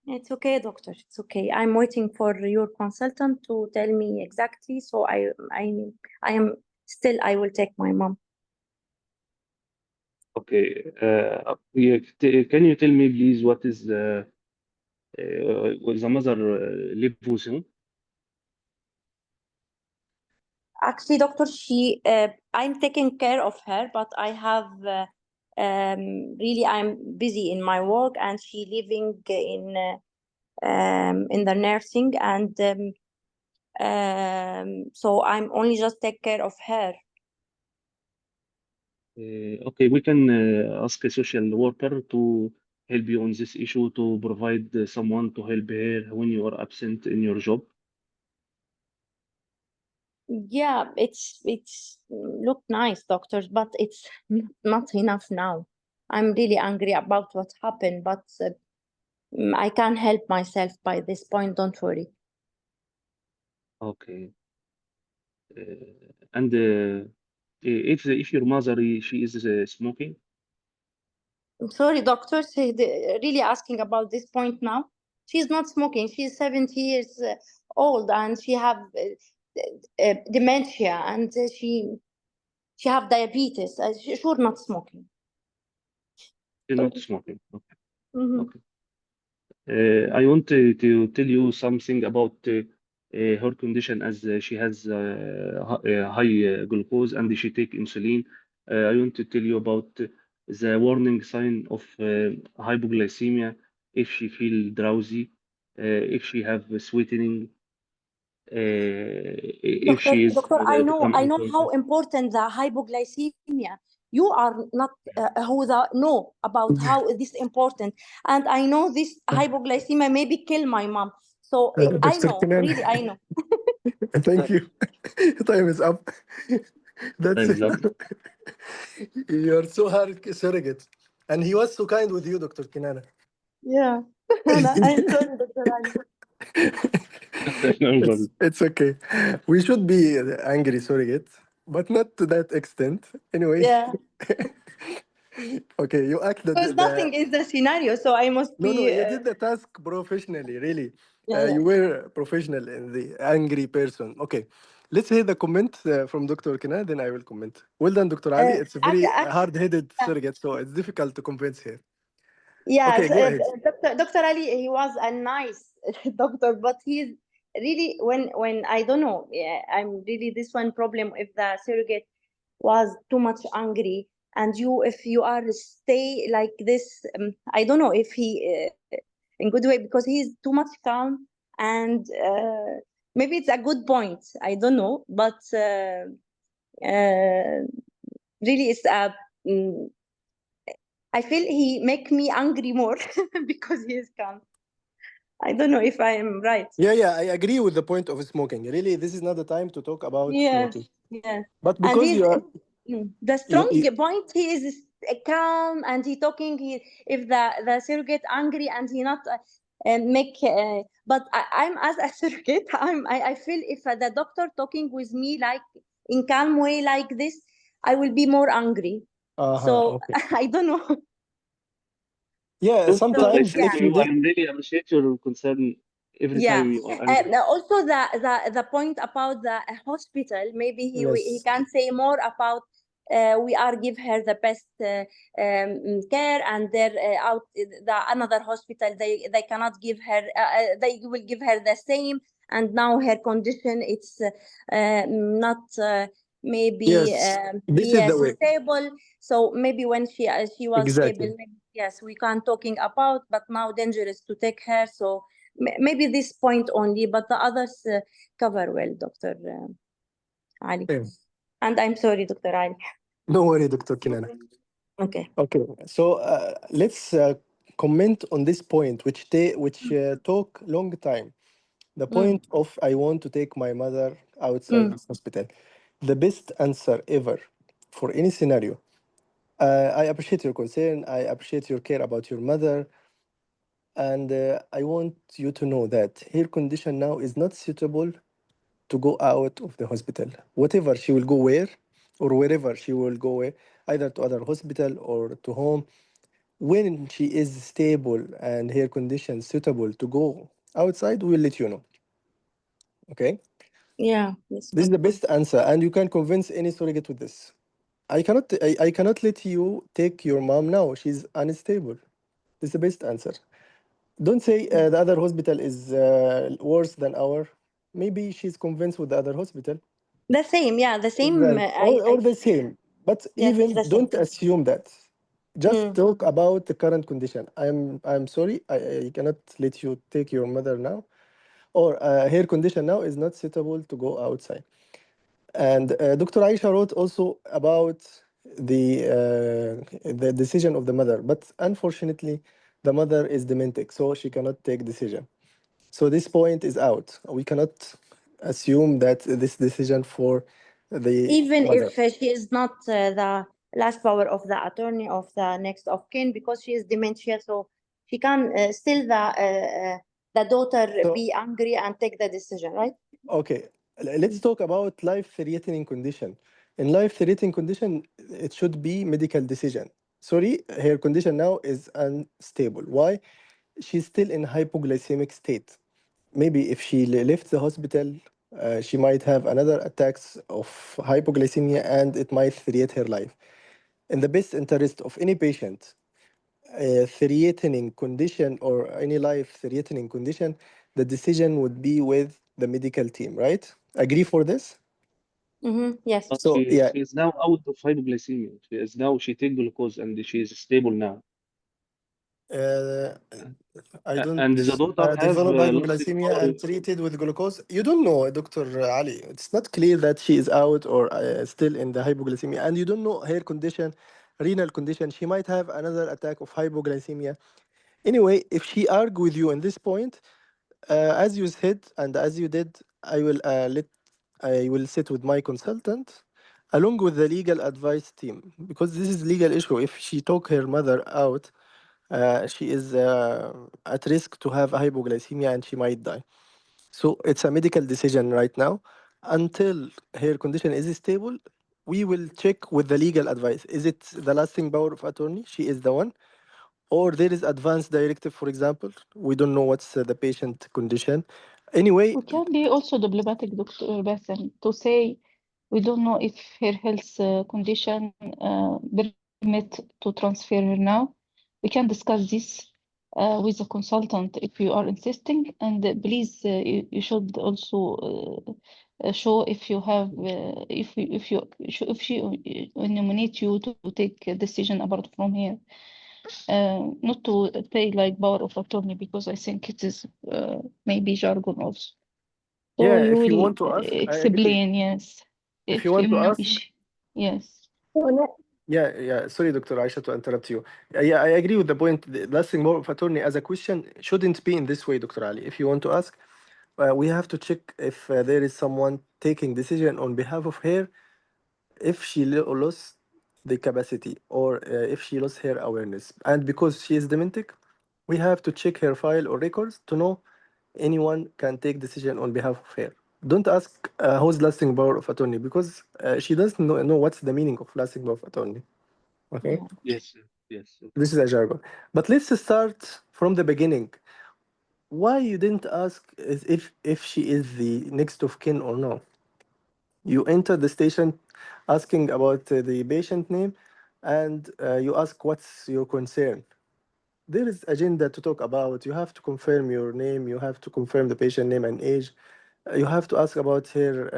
B: It's okay, doctor. It's okay. I'm waiting for your consultant to tell me exactly. So I am still. I will take my mom.
C: Okay. Can you tell me, please, what is the mother live with whom?
B: Actually, doctor, I'm taking care of her, but I have really I'm busy in my work, and she living in the nursing, and so I'm only just take care of her.
C: Okay, we can ask a social worker to help you on this issue to provide someone to help her when you are absent in your job.
B: Yeah, it's look nice, doctors, but it's not enough now. I'm really angry about what happened, but I can't help myself by this point. Don't worry.
C: Okay. And if your mother she is smoking,
B: I'm sorry, doctor. Really asking about this point now. She's not smoking. She's 70 years old, and she have dementia, and she have diabetes. She sure not smoking.
C: she's not smoking. Okay.
B: Mhm.
C: Okay. I want to tell you something about her condition as she has high glucose and she take insulin. I want to tell you about the warning sign of hypoglycemia if she feel drowsy, if she have sweatening, if she is
B: Doctor, I
C: become
B: know how
C: unconscious.
B: important the hypoglycemia. You are not who know about how this important, and I know this hypoglycemia maybe kill my mom. So I
A: Dr.
B: know,
A: Kenan,
B: really, I know.
A: thank you. Time is up. That's
C: Time's up.
A: You're so hard surrogate. And he was so kind with you, Dr. Kinana.
B: Yeah, I'm sorry, Dr. Ali.
C: No problem.
A: It's okay. We should be angry surrogate, but not to that extent. Anyway,
B: Yeah,
A: okay, you acted
B: because nothing is the scenario, so I must
A: No,
B: be.
A: you did the task professionally, really.
B: Yeah,
A: You were professional in the angry person. Okay, let's hear the comment from Dr. Kina, then I will comment. Well done, Dr. Ali. It's a very hard-headed surrogate, so it's difficult to convince here. Okay,
B: yes,
A: go ahead.
B: Dr. Ali, he was a nice doctor, but he's really when I don't know. Yeah, I'm really this one problem if the surrogate was too much angry, and if you are stay like this, I don't know if he in good way because he's too much calm, and maybe it's a good point. I don't know, but really it's a. I feel he make me angry more because he is calm. I don't know if I am right.
A: Yeah, I agree with the point of smoking. Really, this is not the time to talk about
B: Yes,
A: smoking.
B: yes.
A: But
B: And
A: because you are,
B: the strong point, he is calm and he talking. If the surrogate angry and he not make. But I'm as a surrogate. I feel if the doctor talking with me like in calm way like this, I will be more angry. So
A: okay.
B: I don't know.
A: Yeah,
C: I
A: sometimes
C: thank
A: if
B: Yeah.
A: you
C: you. I
A: did,
C: really appreciate your concern every
B: Yeah.
C: time you are angry.
B: Also, the point about the hospital, maybe he
A: yes.
B: can say more about we are give her the best care, and they're out the another hospital, they cannot give her, they will give her the same, and now her condition, it's not maybe
A: Yes, this is
B: yes,
A: the way.
B: stable. So maybe when she was
A: Exactly.
B: stable, maybe, yes, we can talking about, but now dangerous to take her. So maybe this point only, but the others cover well, Dr. Ali.
A: Yeah.
B: And I'm sorry, Dr. Ali.
A: No worry, Dr. Kinana.
B: Okay.
A: Okay, so let's comment on this point, which took long time. The
B: Mm,
A: point of I want to take my mother outside
B: mm.
A: this hospital. The best answer ever for any scenario. I appreciate your concern. I appreciate your care about your mother, and I want you to know that her condition now is not suitable to go out of the hospital. Whatever she will go where, or wherever she will go, either to other hospital or to home. When she is stable and her condition suitable to go outside, we'll let you know. Okay,
B: Yeah, yes,
A: this is the
B: doctor.
A: best answer, and you can convince any surrogate with this. I cannot let you take your mom now. She's unstable. This is the best answer. Don't say the other hospital is worse than our. Maybe she's convinced with the other hospital.
B: The same, yeah, the same.
A: Exactly. Or the
B: I feel.
A: same. But
B: Yes,
A: even
B: the same.
A: don't assume that. Just
B: Mm.
A: talk about the current condition. I'm sorry, I cannot let you take your mother now, or her condition now is not suitable to go outside. And Dr. Aisha wrote also about the decision of the mother, but unfortunately, the mother is dementic, so she cannot take decision. So this point is out. We cannot assume that this decision for the
B: Even
A: mother.
B: if she is not the last power of the attorney of the next of kin, because she is dementia, so she can still the daughter
A: So
B: be angry and take the decision, right?
A: okay, let's talk about life-threatening condition. In life-threatening condition, it should be medical decision. Sorry, her condition now is unstable. Why? She's still in hypoglycemic state. Maybe if she left the hospital, she might have another attacks of hypoglycemia, and it might threat her life. In the best interest of any patient, a threatening condition or any life threatening condition, the decision would be with the medical team, right? Agree for this?
B: Mm-hmm. Yes.
C: But
A: So yeah,
C: she is now out of hypoglycemia. She take glucose and she is stable now.
A: uh, I don't
C: And the daughter have
A: develop
C: lost the
A: hypoglycemia
C: power.
A: and treated with glucose. You don't know, Dr. Ali. It's not clear that she is out or still in the hypoglycemia, and you don't know her condition, renal condition. She might have another attack of hypoglycemia. Anyway, if she argue with you in this point, as you said and as you did, I will sit with my consultant along with the legal advice team, because this is legal issue. If she took her mother out, she is at risk to have hypoglycemia and she might die. So it's a medical decision right now. Until her condition is stable, we will check with the legal advice. Is it the lasting power of attorney? She is the one, or there is advance directive, for example. We don't know what's the patient condition. Anyway,
D: We can be also diplomatic, Dr. Bassem, to say we don't know if her health condition permit to transfer her now. We can discuss this with the consultant if you are insisting, and please, you should also show if you have if she nominate you to take a decision apart from here, not to say like power of attorney, because I think it is maybe jargon also. So
A: yeah,
D: you
A: if you
D: will
A: want to ask, I agree.
D: explain, yes.
A: If you
D: If
A: want to ask,
D: yes.
A: yeah. Sorry, Dr. Aisha, to interrupt you. Yeah, I agree with the point. The lasting power of attorney as a question shouldn't be in this way, Dr. Ali. If you want to ask, we have to check if there is someone taking decision on behalf of her, if she lost the capacity, or if she lost her awareness. And because she is dementic, we have to check her file or records to know anyone can take decision on behalf of her. Don't ask who's lasting power of attorney, because she doesn't know what's the meaning of lasting power of attorney. Okay,
D: Yeah.
C: Yes, sir. Yes, sir.
A: this is a jargon. But let's start from the beginning. Why you didn't ask is if she is the next of kin or no? You enter the station asking about the patient name, and you ask what's your concern. There is agenda to talk about. You have to confirm your name. You have to confirm the patient name and age. You have to ask about her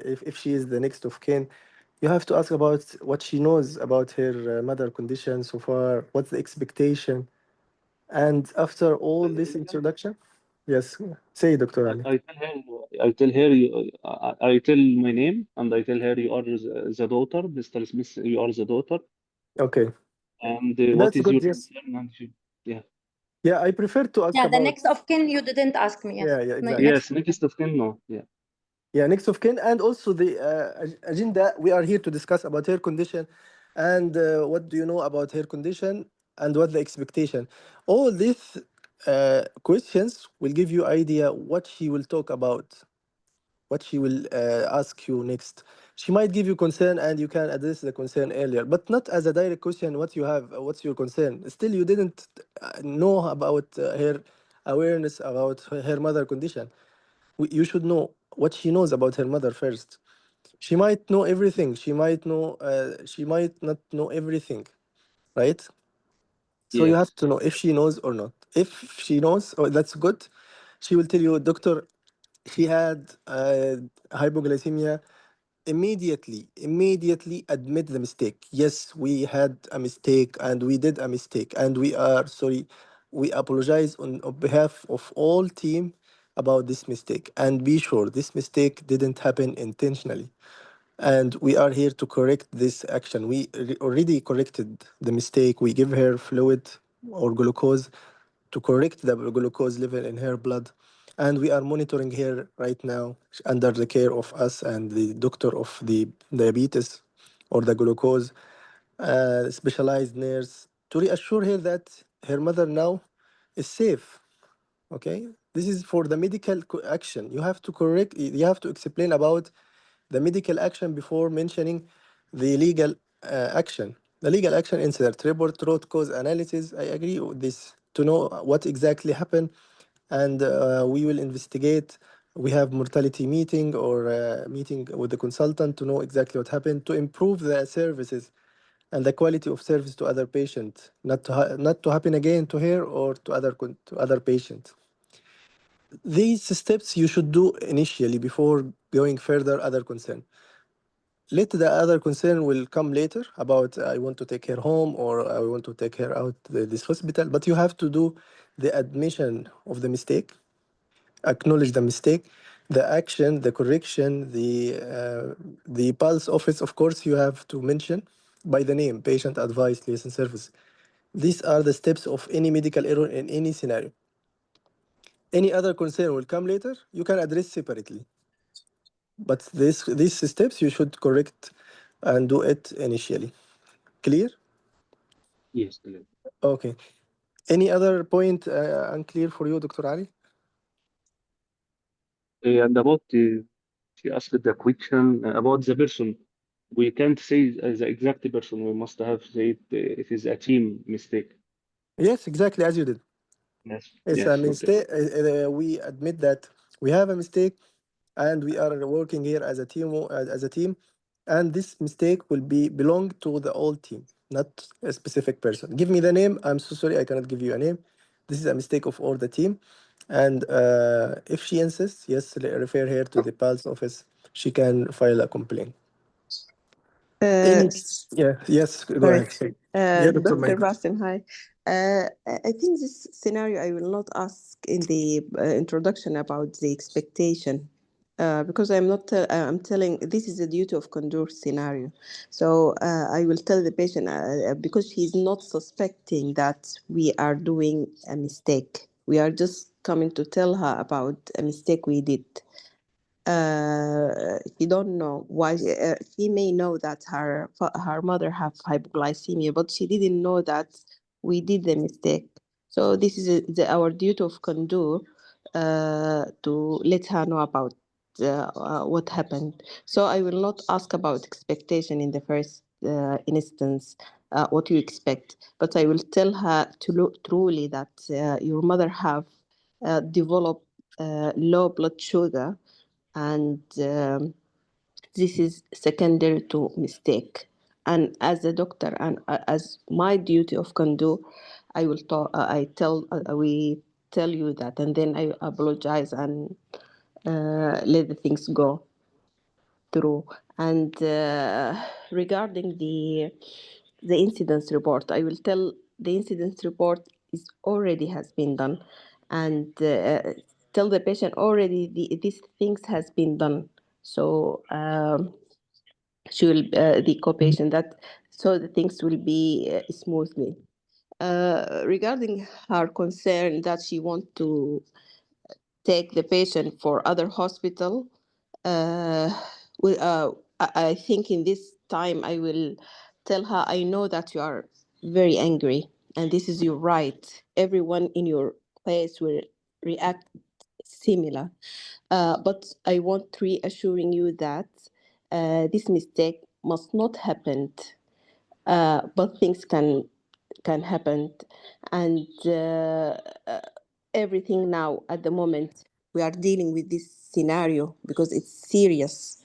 A: if she is the next of kin. You have to ask about what she knows about her mother condition so far. What's the expectation? And after all this introduction, yes, say, Dr. Ali.
C: I tell her I tell my name and I tell her you are the daughter, Mr. Smith, you are the daughter,
A: Okay,
C: and what
A: that's
C: is your
A: good. Yes.
C: concern? And yeah,
A: Yeah, I prefer to ask
B: Yeah, the
A: about.
B: next of kin you didn't ask me.
A: Yeah, yeah, exactly.
C: yes, next of kin, no, yeah,
A: Yeah, next of kin, and also the agenda. We are here to discuss about her condition, and what do you know about her condition, and what the expectation. All these questions will give you idea what she will talk about, what she will ask you next. She might give you concern, and you can address the concern earlier, but not as a direct question. What you have, what's your concern? Still, you didn't know about her awareness about her mother condition. You should know what she knows about her mother first. She might know everything. She might know. She might not know everything, right? So you
C: yes,
A: have to know if she knows or not. If she knows, oh, that's good. She will tell you, doctor, she had hypoglycemia. Immediately admit the mistake. Yes, we had a mistake and we did a mistake and we are sorry. We apologize on behalf of all team about this mistake, and be sure this mistake didn't happen intentionally, and we are here to correct this action. We already corrected the mistake. We give her fluid or glucose to correct the glucose level in her blood, and we are monitoring her right now under the care of us and the doctor of the diabetes or the glucose specialized nurse to reassure her that her mother now is safe. Okay, this is for the medical action. You have to correct, you have to explain about the medical action before mentioning the legal action. The legal action, insert report, root cause analysis. I agree with this to know what exactly happened, and we will investigate. We have mortality meeting or meeting with the consultant to know exactly what happened to improve the services and the quality of service to other patients, not to happen again to her or to to other patients. These steps you should do initially before going further other concern. Let the other concern will come later about I want to take her home or I want to take her out this hospital. But you have to do the admission of the mistake, acknowledge the mistake, the action, the correction, the pulse office. Of course, you have to mention by the name, patient advice, liaison service. These are the steps of any medical error in any scenario. Any other concern will come later. You can address separately. But these steps you should correct and do it initially. Clear?
C: yes, clear.
A: Okay. Any other point unclear for you, Dr. Ali?
C: And about she asked the question about the person. We can't say the exact person. We must have said it is a team mistake.
A: Yes, exactly as you did.
C: Yes,
A: It's a
C: yes, okay.
A: mistake. We admit that we have a mistake, and we are working here as a team. As a team, and this mistake will be belong to the whole team, not a specific person. Give me the name. I'm so sorry, I cannot give you a name. This is a mistake of all the team, and if she insists, yes, refer her to the Pulse office. She can file a complaint. Any? Yeah. Yes. Go
E: Sorry.
A: ahead. Yeah, Dr.
E: Dr.
A: Maida.
E: Basim, hi. I think this scenario I will not ask in the introduction about the expectation because I'm not. I'm telling this is a duty of conduct scenario. So I will tell the patient because he's not suspecting that we are doing a mistake. We are just coming to tell her about a mistake we did. She don't know why. She may know that her mother have hypoglycemia, but she didn't know that we did the mistake. So this is our duty of conduct to let her know about what happened. So I will not ask about expectation in the first instance. What you expect, but I will tell her to look truly that your mother have developed low blood sugar, and this is secondary to mistake. And as a doctor and as my duty of conduct, I will talk. We tell you that, and then I apologize and let the things go through. And regarding the incidence report, I will tell the incidence report is already has been done, and tell the patient already these things has been done. So she will the co-patient that so the things will be smoothly. Regarding her concern that she want to take the patient for other hospital, uh, I think in this time I will tell her, I know that you are very angry and this is your right. Everyone in your place will react similar. But I want reassuring you that this mistake must not happen. But things can happen, and everything now at the moment we are dealing with this scenario because it's serious.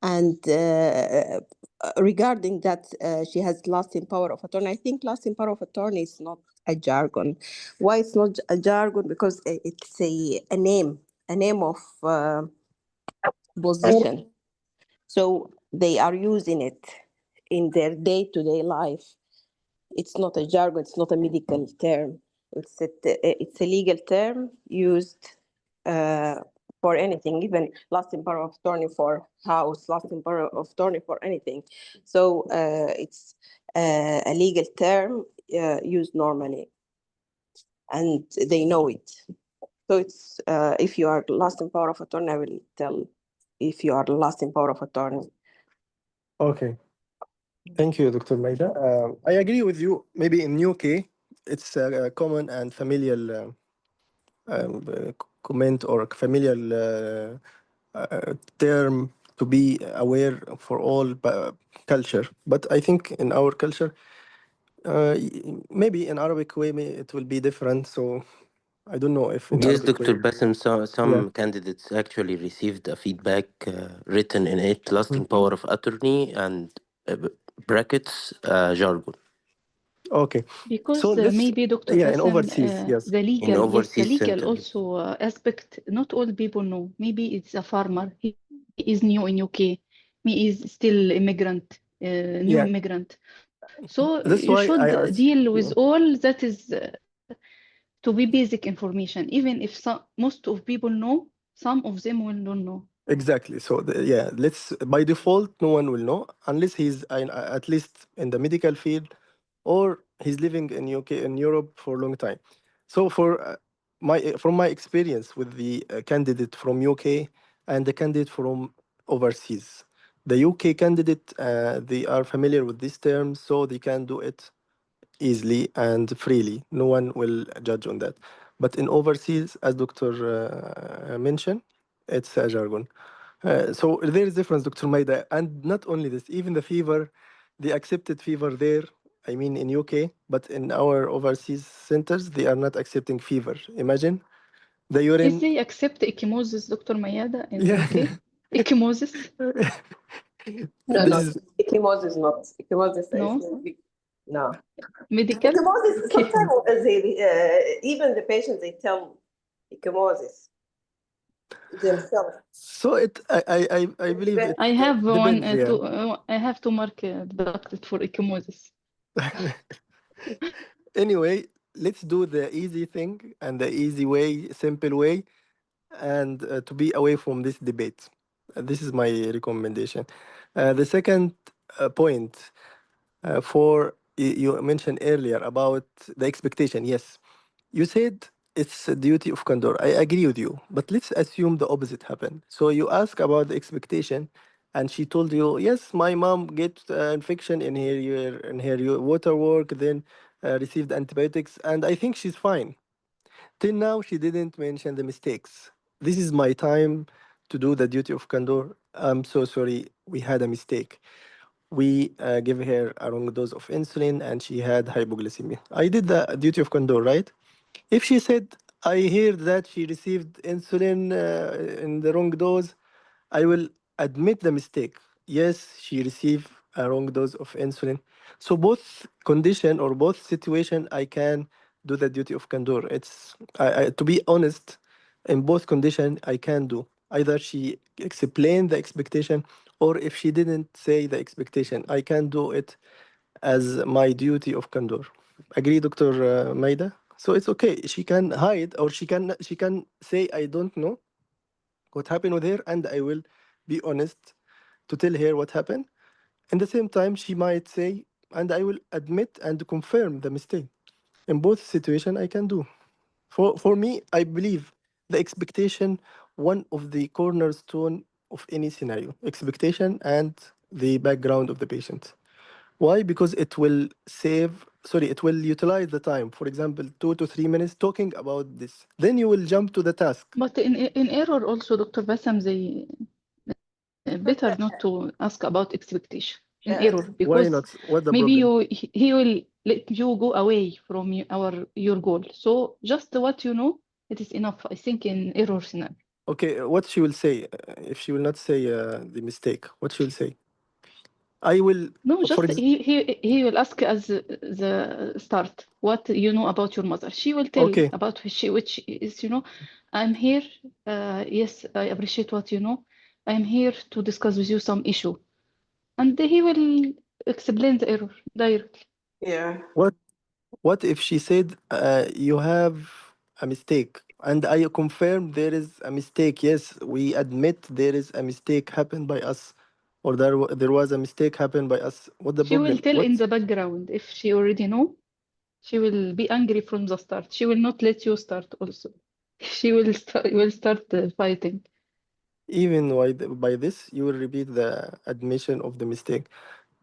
E: And regarding that, she has lasting power of attorney. I think lasting power of attorney is not a jargon. Why it's not a jargon? Because it's a name of position. So they are using it in their day-to-day life. It's not a jargon, it's not a medical term. It's a legal term used uh, for anything, even lasting power of attorney for house, lasting power of attorney for anything. So it's a legal term used normally, and they know it. So it's if you are lasting power of attorney, I will tell if you are lasting power of attorney.
A: Okay. Thank you, Dr. Maida. I agree with you. Maybe in UK, it's a common and familiar comment or familiar term to be aware for all culture. But I think in our culture, maybe in Arabic way, it will be different. So I don't know if in
F: Yes,
A: Arabic way.
F: Dr. Bassem,
A: Yeah.
F: some candidates actually received a feedback written in it, lasting
A: Mm.
F: power of attorney and brackets jargon.
A: Okay.
D: Because
A: So this,
D: maybe Dr.
A: yeah, in
D: Bassem,
A: overseas, yes.
D: the
F: In
D: legal, yes, the
F: overseas
D: legal
F: center.
D: also aspect, not all people know. Maybe it's a farmer, he is new in UK, he is still immigrant, new
A: Yeah.
D: immigrant. So
A: That's
D: you
A: why I
D: should
A: asked
D: deal with
A: you.
D: all that is to be basic information. Even if most of people know, some of them will don't know.
A: Exactly. So yeah, let's by default, no one will know unless he's at least in the medical field, or he's living in UK in Europe for a long time. So for from my experience with the candidate from UK and the candidate from overseas, the UK candidate they are familiar with these terms, so they can do it easily and freely. No one will judge on that. But in overseas, as Dr. Mentioned, it's a jargon. So there is difference, Dr. Maida. And not only this, even the fever, the accepted fever there, I mean in UK, but in our overseas centers, they are not accepting fever. Imagine the
D: Is
A: urine.
D: they accept ecchymosis, Dr. Mayada, in
A: Yeah.
D: UK? Ecchymosis?
E: No,
A: This
E: no,
A: is
E: ecchymosis not. Ecchymosis is
D: No?
E: not big. No.
D: Medical?
E: Ecchymosis,
D: Okay.
E: sometimes even the patients, they tell ecchymosis themselves.
A: so it. I believe
E: Depends.
A: it
D: I have one,
A: depends. Yeah.
D: I have to mark deducted for ecchymosis.
A: Anyway, let's do the easy thing and the easy way, simple way, and to be away from this debate. This is my recommendation. The second point for you mentioned earlier about the expectation. Yes, you said it's a duty of candor. I agree with you, but let's assume the opposite happened. So you ask about the expectation, and she told you, yes, my mom get infection in her water work, then received antibiotics, and I think she's fine. Till now, she didn't mention the mistakes. This is my time to do the duty of candor. I'm so sorry, we had a mistake. We gave her a wrong dose of insulin and she had hypoglycemia. I did the duty of candor, right? If she said, I hear that she received insulin in the wrong dose, I will admit the mistake. Yes, she received a wrong dose of insulin. So both condition or both situation, I can do the duty of candor. It's to be honest, in both condition, I can do. Either she explained the expectation, or if she didn't say the expectation, I can do it as my duty of candor. Agree, Dr. Maida? So it's okay. She can hide, or she can say I don't know what happened with her, and I will be honest to tell her what happened. In the same time, she might say, and I will admit and confirm the mistake. In both situation, I can do. For me, I believe the expectation one of the cornerstone of any scenario. Expectation and the background of the patient. Why? Because it will utilize the time. For example, 2 to 3 minutes talking about this. Then you will jump to the task.
D: But in error also, Dr. Bassam, they better not to ask about expectation in
E: Yeah.
D: error,
A: Why
D: because
A: not? What's the
D: maybe
A: problem?
D: he will let you go away from your goal. So just what you know, it is enough, I think, in error scenario.
A: Okay, what she will say if she will not say the mistake? What she will say? I will,
D: No,
A: for
D: just
A: example.
D: he will ask as the start what you know about your mother. She will tell
A: Okay,
D: about which is, I'm here. Yes, I appreciate what you know. I'm here to discuss with you some issue, and he will explain the error directly.
E: Yeah.
A: what if she said you have a mistake, and I confirm there is a mistake? Yes, we admit there is a mistake happened by us, or there was a mistake happened by us. What the
D: She will
A: problem?
D: tell
A: What?
D: in the background if she already know. She will be angry from the start. She will not let you start also. She will start fighting.
A: Even by this, you will repeat the admission of the mistake.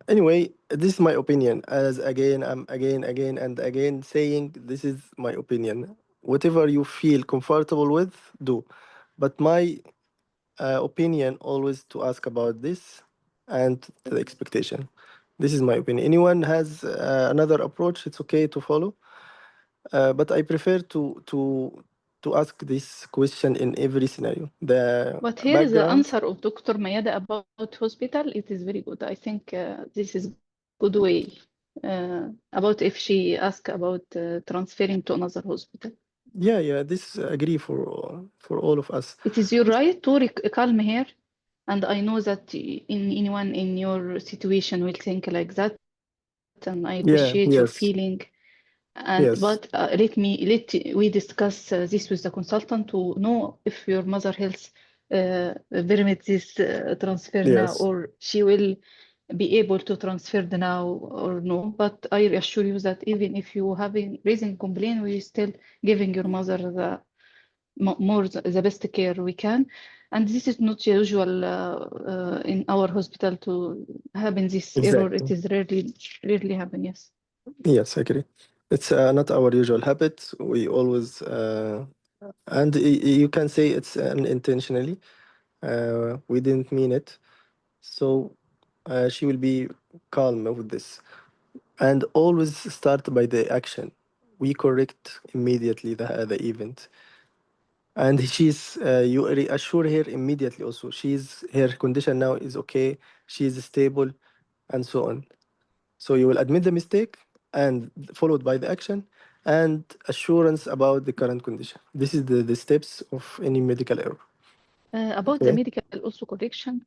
A: Anyway, this is my opinion. As again, I'm again, and again saying this is my opinion. Whatever you feel comfortable with, do. But my opinion always to ask about this and the expectation. This is my opinion. Anyone has another approach, it's okay to follow. But I prefer to ask this question in every scenario. The
D: But here is the
A: background.
D: answer of Dr. Mayada about hospital. It is very good. I think this is good way about if she ask about transferring to another hospital.
A: Yeah, this agree for all of us.
D: It is your right to calm her, and I know that anyone in your situation will think like that, and I appreciate your
A: Yeah,
D: feeling.
A: yes,
D: And but
A: yes,
D: let we discuss this with the consultant to know if your mother health permit this transfer now,
A: yes,
D: or she will be able to transfer now or no. But I reassure you that even if you having raising complaint, we still giving your mother the more the best care we can. And this is not usual in our hospital to happen this error. It
A: exactly.
D: is rarely happen. Yes.
A: Yes, I agree. It's not our usual habit. We always, and you can say it's unintentionally. We didn't mean it. So she will be calm with this. And always start by the action. We correct immediately the event. And you reassure her immediately also. Her condition now is okay. She is stable, and so on. So you will admit the mistake and followed by the action and assurance about the current condition. This is the steps of any medical error.
D: About the
A: Okay.
D: medical also correction,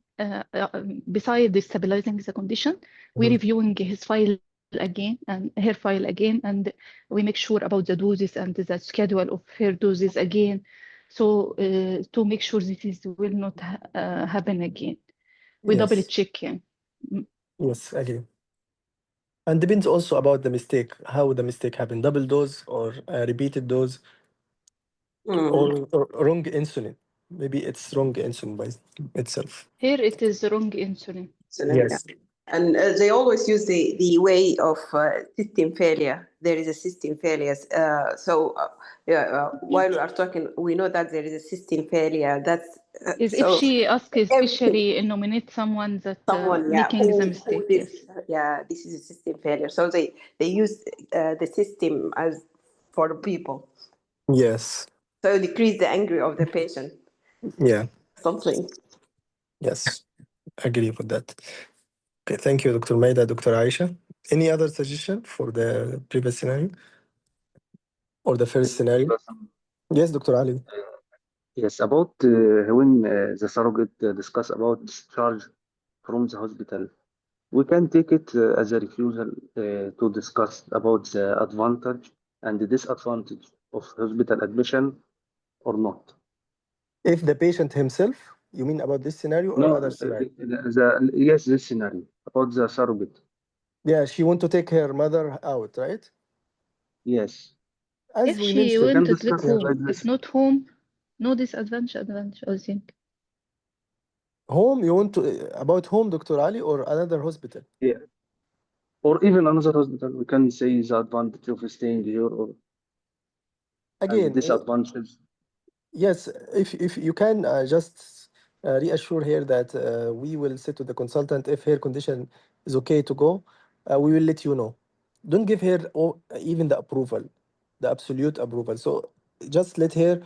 D: beside the stabilizing the condition, we
A: Mhm.
D: reviewing his file again and her file again, and we make sure about the doses and the schedule of her doses again. So to make sure this will not happen again. We double
A: Yes.
D: check. Yeah. Mm.
A: Yes, I agree. And depends also about the mistake, how the mistake happened, double dose or repeated dose, or wrong insulin. Maybe it's wrong insulin by itself.
D: Here it is wrong insulin.
E: Excellent. Yeah.
A: Yes.
E: And they always use the way of system failure. There is a system failure. While we are talking, we know that there is a system failure. That's
D: Is if
E: so
D: she asks
E: everything.
D: especially nominate someone that
E: Someone, yeah,
D: making the
E: who
D: mistake.
E: this,
D: Yes.
E: yeah, this is a system failure. So they use the system as for the people.
A: Yes.
E: So decrease the anger of the patient.
A: Yeah.
E: Something.
A: Yes. Agree with that. Okay, thank you, Dr. Maida, Dr. Aisha. Any other suggestion for the previous scenario or the first scenario? Yes, Dr. Ali.
C: Yes, about when the surrogate discuss about discharge from the hospital, we can take it as a refusal to discuss about the advantage and the disadvantage of hospital admission or not.
A: If the patient himself, you mean about this scenario or
C: No,
A: other scenario?
C: yes, this scenario about the surrogate.
A: Yeah, she want to take her mother out, right?
C: Yes,
A: As
D: If
A: we
D: she
C: we
A: mentioned.
C: can
D: wanted like
C: discuss
A: Yeah.
C: like
D: home, if
C: this.
D: not home, no disadvantage, I think.
A: Home, you want to about home, Dr. Ali, or another hospital?
C: Yeah, or even another hospital. We can say the advantage of staying here or and the
A: Again,
C: disadvantage.
A: yes, if you can just reassure her that we will sit with the consultant if her condition is okay to go, we will let you know. Don't give her even the approval, the absolute approval. So just let her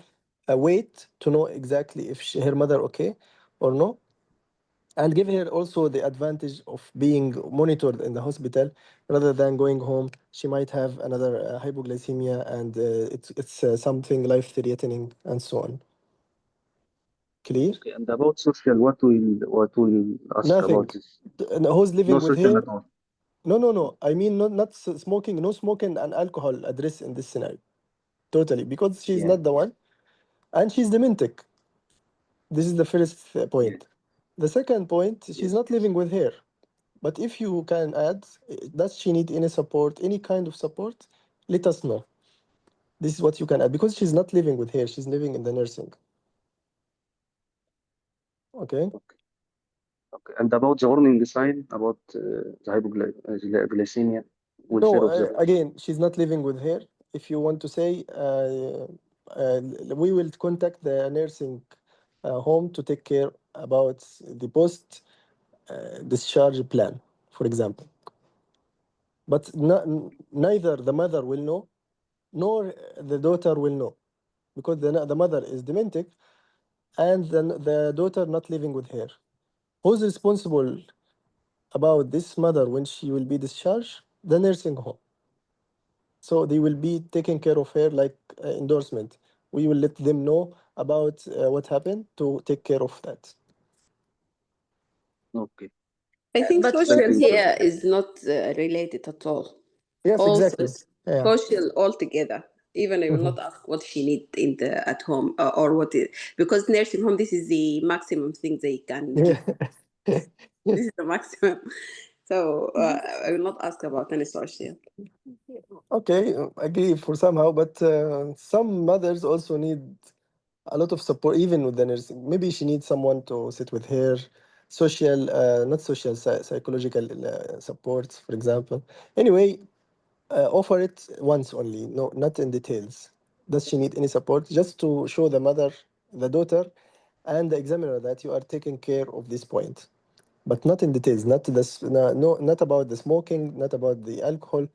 A: wait to know exactly if her mother okay or no, and give her also the advantage of being monitored in the hospital rather than going home. She might have another hypoglycemia, and it's something life-threatening and so on. Clear?
C: Okay, and about social, what will ask
A: Nothing.
C: about this?
A: And who's
C: No
A: living with
C: social
A: her?
C: at all.
A: No, no, no. I mean, not smoking, no smoking and alcohol address in this scenario. Totally, because she's
C: Yeah,
A: not the one, and she's dementic. This is the first
C: yeah,
A: point. The second point, she's
C: yes,
A: not living with her. But if you can add, does she need any support, any kind of support? Let us know. This is what you can add because she's not living with her. She's living in the nursing. Okay.
C: okay, okay. And about the warning sign about the hypoglycemia, we'll share
A: No,
C: observe.
A: again, she's not living with her. If you want to say, we will contact the nursing home to take care about the post discharge plan, for example. But neither the mother will know nor the daughter will know because the mother is dementic and then the daughter not living with her. Who's responsible about this mother when she will be discharged? The nursing home. So they will be taking care of her like endorsement. We will let them know about what happened to take care of that.
C: Okay,
E: I think
B: But
E: social
C: thank you, sir.
E: here is not related at all.
A: Yes,
E: Also,
A: exactly. Yeah.
E: social altogether. Even I will
A: Mhm.
E: not ask what she need in the at home or what is because nursing home. This is the maximum thing they can give.
A: Yeah.
E: This is the maximum. So I will not ask about any social.
A: Okay, agree for somehow, but some mothers also need a lot of support, even with the nursing. Maybe she needs someone to sit with her, social, not social, psychological support, for example. Anyway, offer it once only, no, not in details. Does she need any support? Just to show the mother, the daughter, and the examiner that you are taking care of this point, but not in details. Not this, no, not about the smoking, not about the alcohol,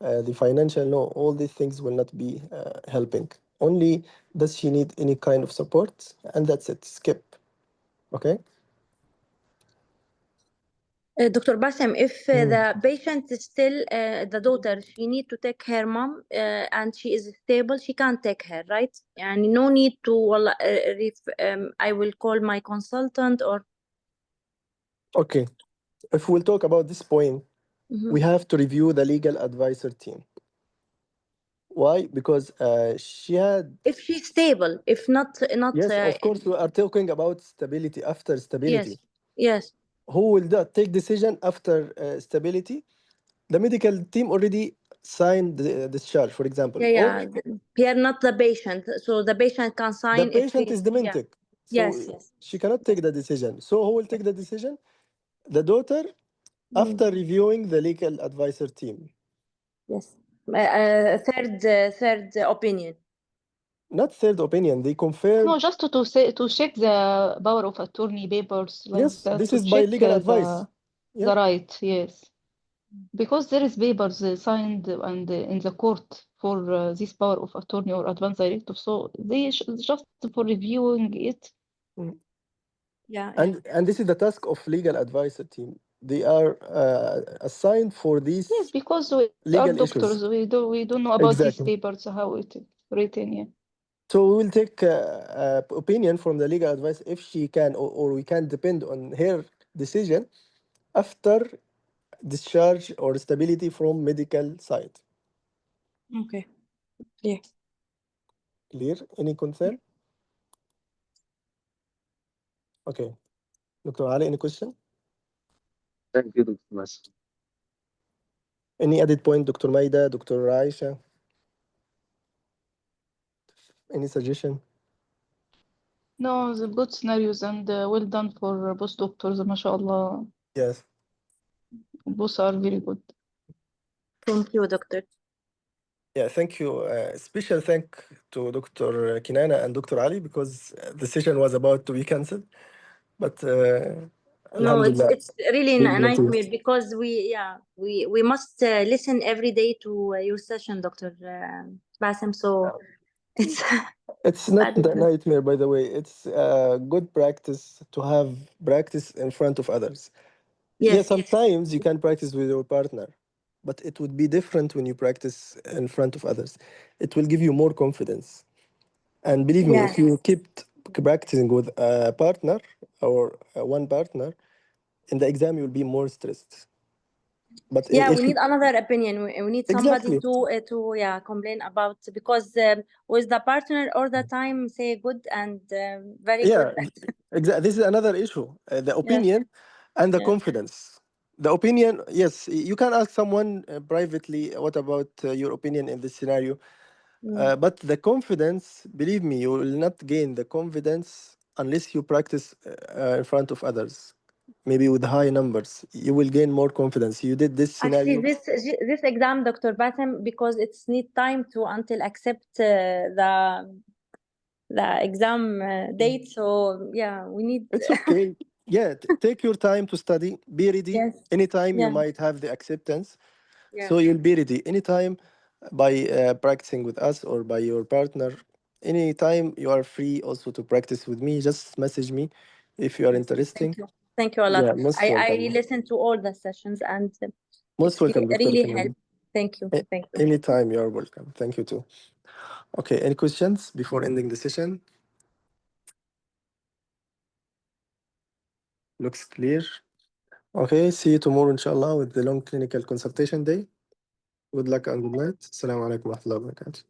A: the financial. No, all these things will not be helping. Only does she need any kind of support, and that's it. Skip. Okay.
B: Dr. Bassem, if
A: Mm.
B: the patient is still the daughter, she need to take her mom and she is stable, she can take her, right? And no need to, well, I will call my consultant or.
A: Okay. If we'll talk about this point, we
B: Mhm.
A: have to review the legal advisor team. Why? Because she had.
B: If she's stable, if not,
A: Yes, of course, we are talking about stability after
B: yes,
A: stability.
B: yes,
A: Who will take decision after stability? The medical team already signed the discharge, for example,
B: yeah,
A: or
B: yeah. We are not the patient, so the patient can
A: the
B: sign if
A: patient
B: he,
A: is
B: yeah,
A: dementic. So
B: yes, yes,
A: she cannot take the decision. So who will take the decision? The daughter
B: mm,
A: after reviewing the legal advisor team.
B: yes. Third opinion.
A: Not third opinion. They confirm.
D: No, just to say to check the power of attorney papers like
A: Yes,
D: that
A: this
D: to
A: is by
D: check
A: legal advice. Yeah.
D: the right, yes. Because there is papers signed and in the court for this power of attorney or advance directive, so they just for reviewing it,
A: Mm.
B: Yeah.
A: And this is the task of legal advisor team. They are assigned for these
D: Yes, because we are
A: legal
D: doctors,
A: issues.
D: we don't know about these
A: Exactly.
D: papers, how it is written. Yeah.
A: So we will take opinion from the legal advice if she can, or we can depend on her decision after discharge or stability from medical side.
B: Okay. Yeah.
A: Clear? Any concern? Okay. Dr. Ali, any question?
C: Thank you, Dr. Mas.
A: Any added point, Dr. Maida, Dr. Aisha? Any suggestion?
D: No, the good scenarios and well done for both doctors, mashallah.
A: Yes.
D: Both are very good.
B: Thank you, doctor.
A: Yeah, thank you. Special thank to Dr. Kinana and Dr. Ali because the session was about to be cancelled. But
B: No,
A: Alhamdulillah.
B: it's really
A: we
B: a
A: granted.
B: nightmare because we must listen every day to your session, Doctor Bassem. So it's
A: It's not
B: bad.
A: a nightmare, by the way. It's good practice to have practice in front of others. Yeah,
B: Yes.
A: sometimes you can practice with your partner, but it would be different when you practice in front of others. It will give you more confidence. And believe me,
B: Yeah.
A: if you keep practicing with a partner or one partner, in the exam you'll be more stressed. But
B: Yeah, we
A: if you,
B: need another opinion. We need somebody
A: exactly,
B: to complain about because with the partner all the time say good and very
A: yeah,
B: good.
A: exactly. This is another issue: the
B: Yes.
A: opinion and the
B: Yes.
A: confidence. The opinion, yes, you can ask someone privately, what about your opinion in this scenario? But the confidence, believe me, you will not gain the confidence unless you practice in front of others. Maybe with high numbers, you will gain more confidence. You did this
B: Actually,
A: scenario.
B: this exam, Dr. Bassem, because it's need time to until accept the exam date. So yeah, we need.
A: It's okay. Yeah, take your time to study. Be ready.
B: Yes.
A: Anytime you
B: Yeah.
A: might have the acceptance.
B: Yeah.
A: So you'll be ready anytime by practicing with us or by your partner. Anytime you are free also to practice with me, just message me if you are
B: Yes.
A: interested.
B: Thank you. Thank you a lot.
A: Yeah, most
B: I
A: welcome.
B: listen to all the sessions and
A: Most
B: it's
A: welcome, Dr.
B: really
A: Kanan.
B: help. Thank you. Thank you.
A: Anytime you are welcome. Thank you too. Okay, any questions before ending the session? Looks clear. Okay, see you tomorrow, inshallah, with the long clinical consultation day. Good luck and good night. Assalamu alaikum wa rahmatullahi wa barakatuh.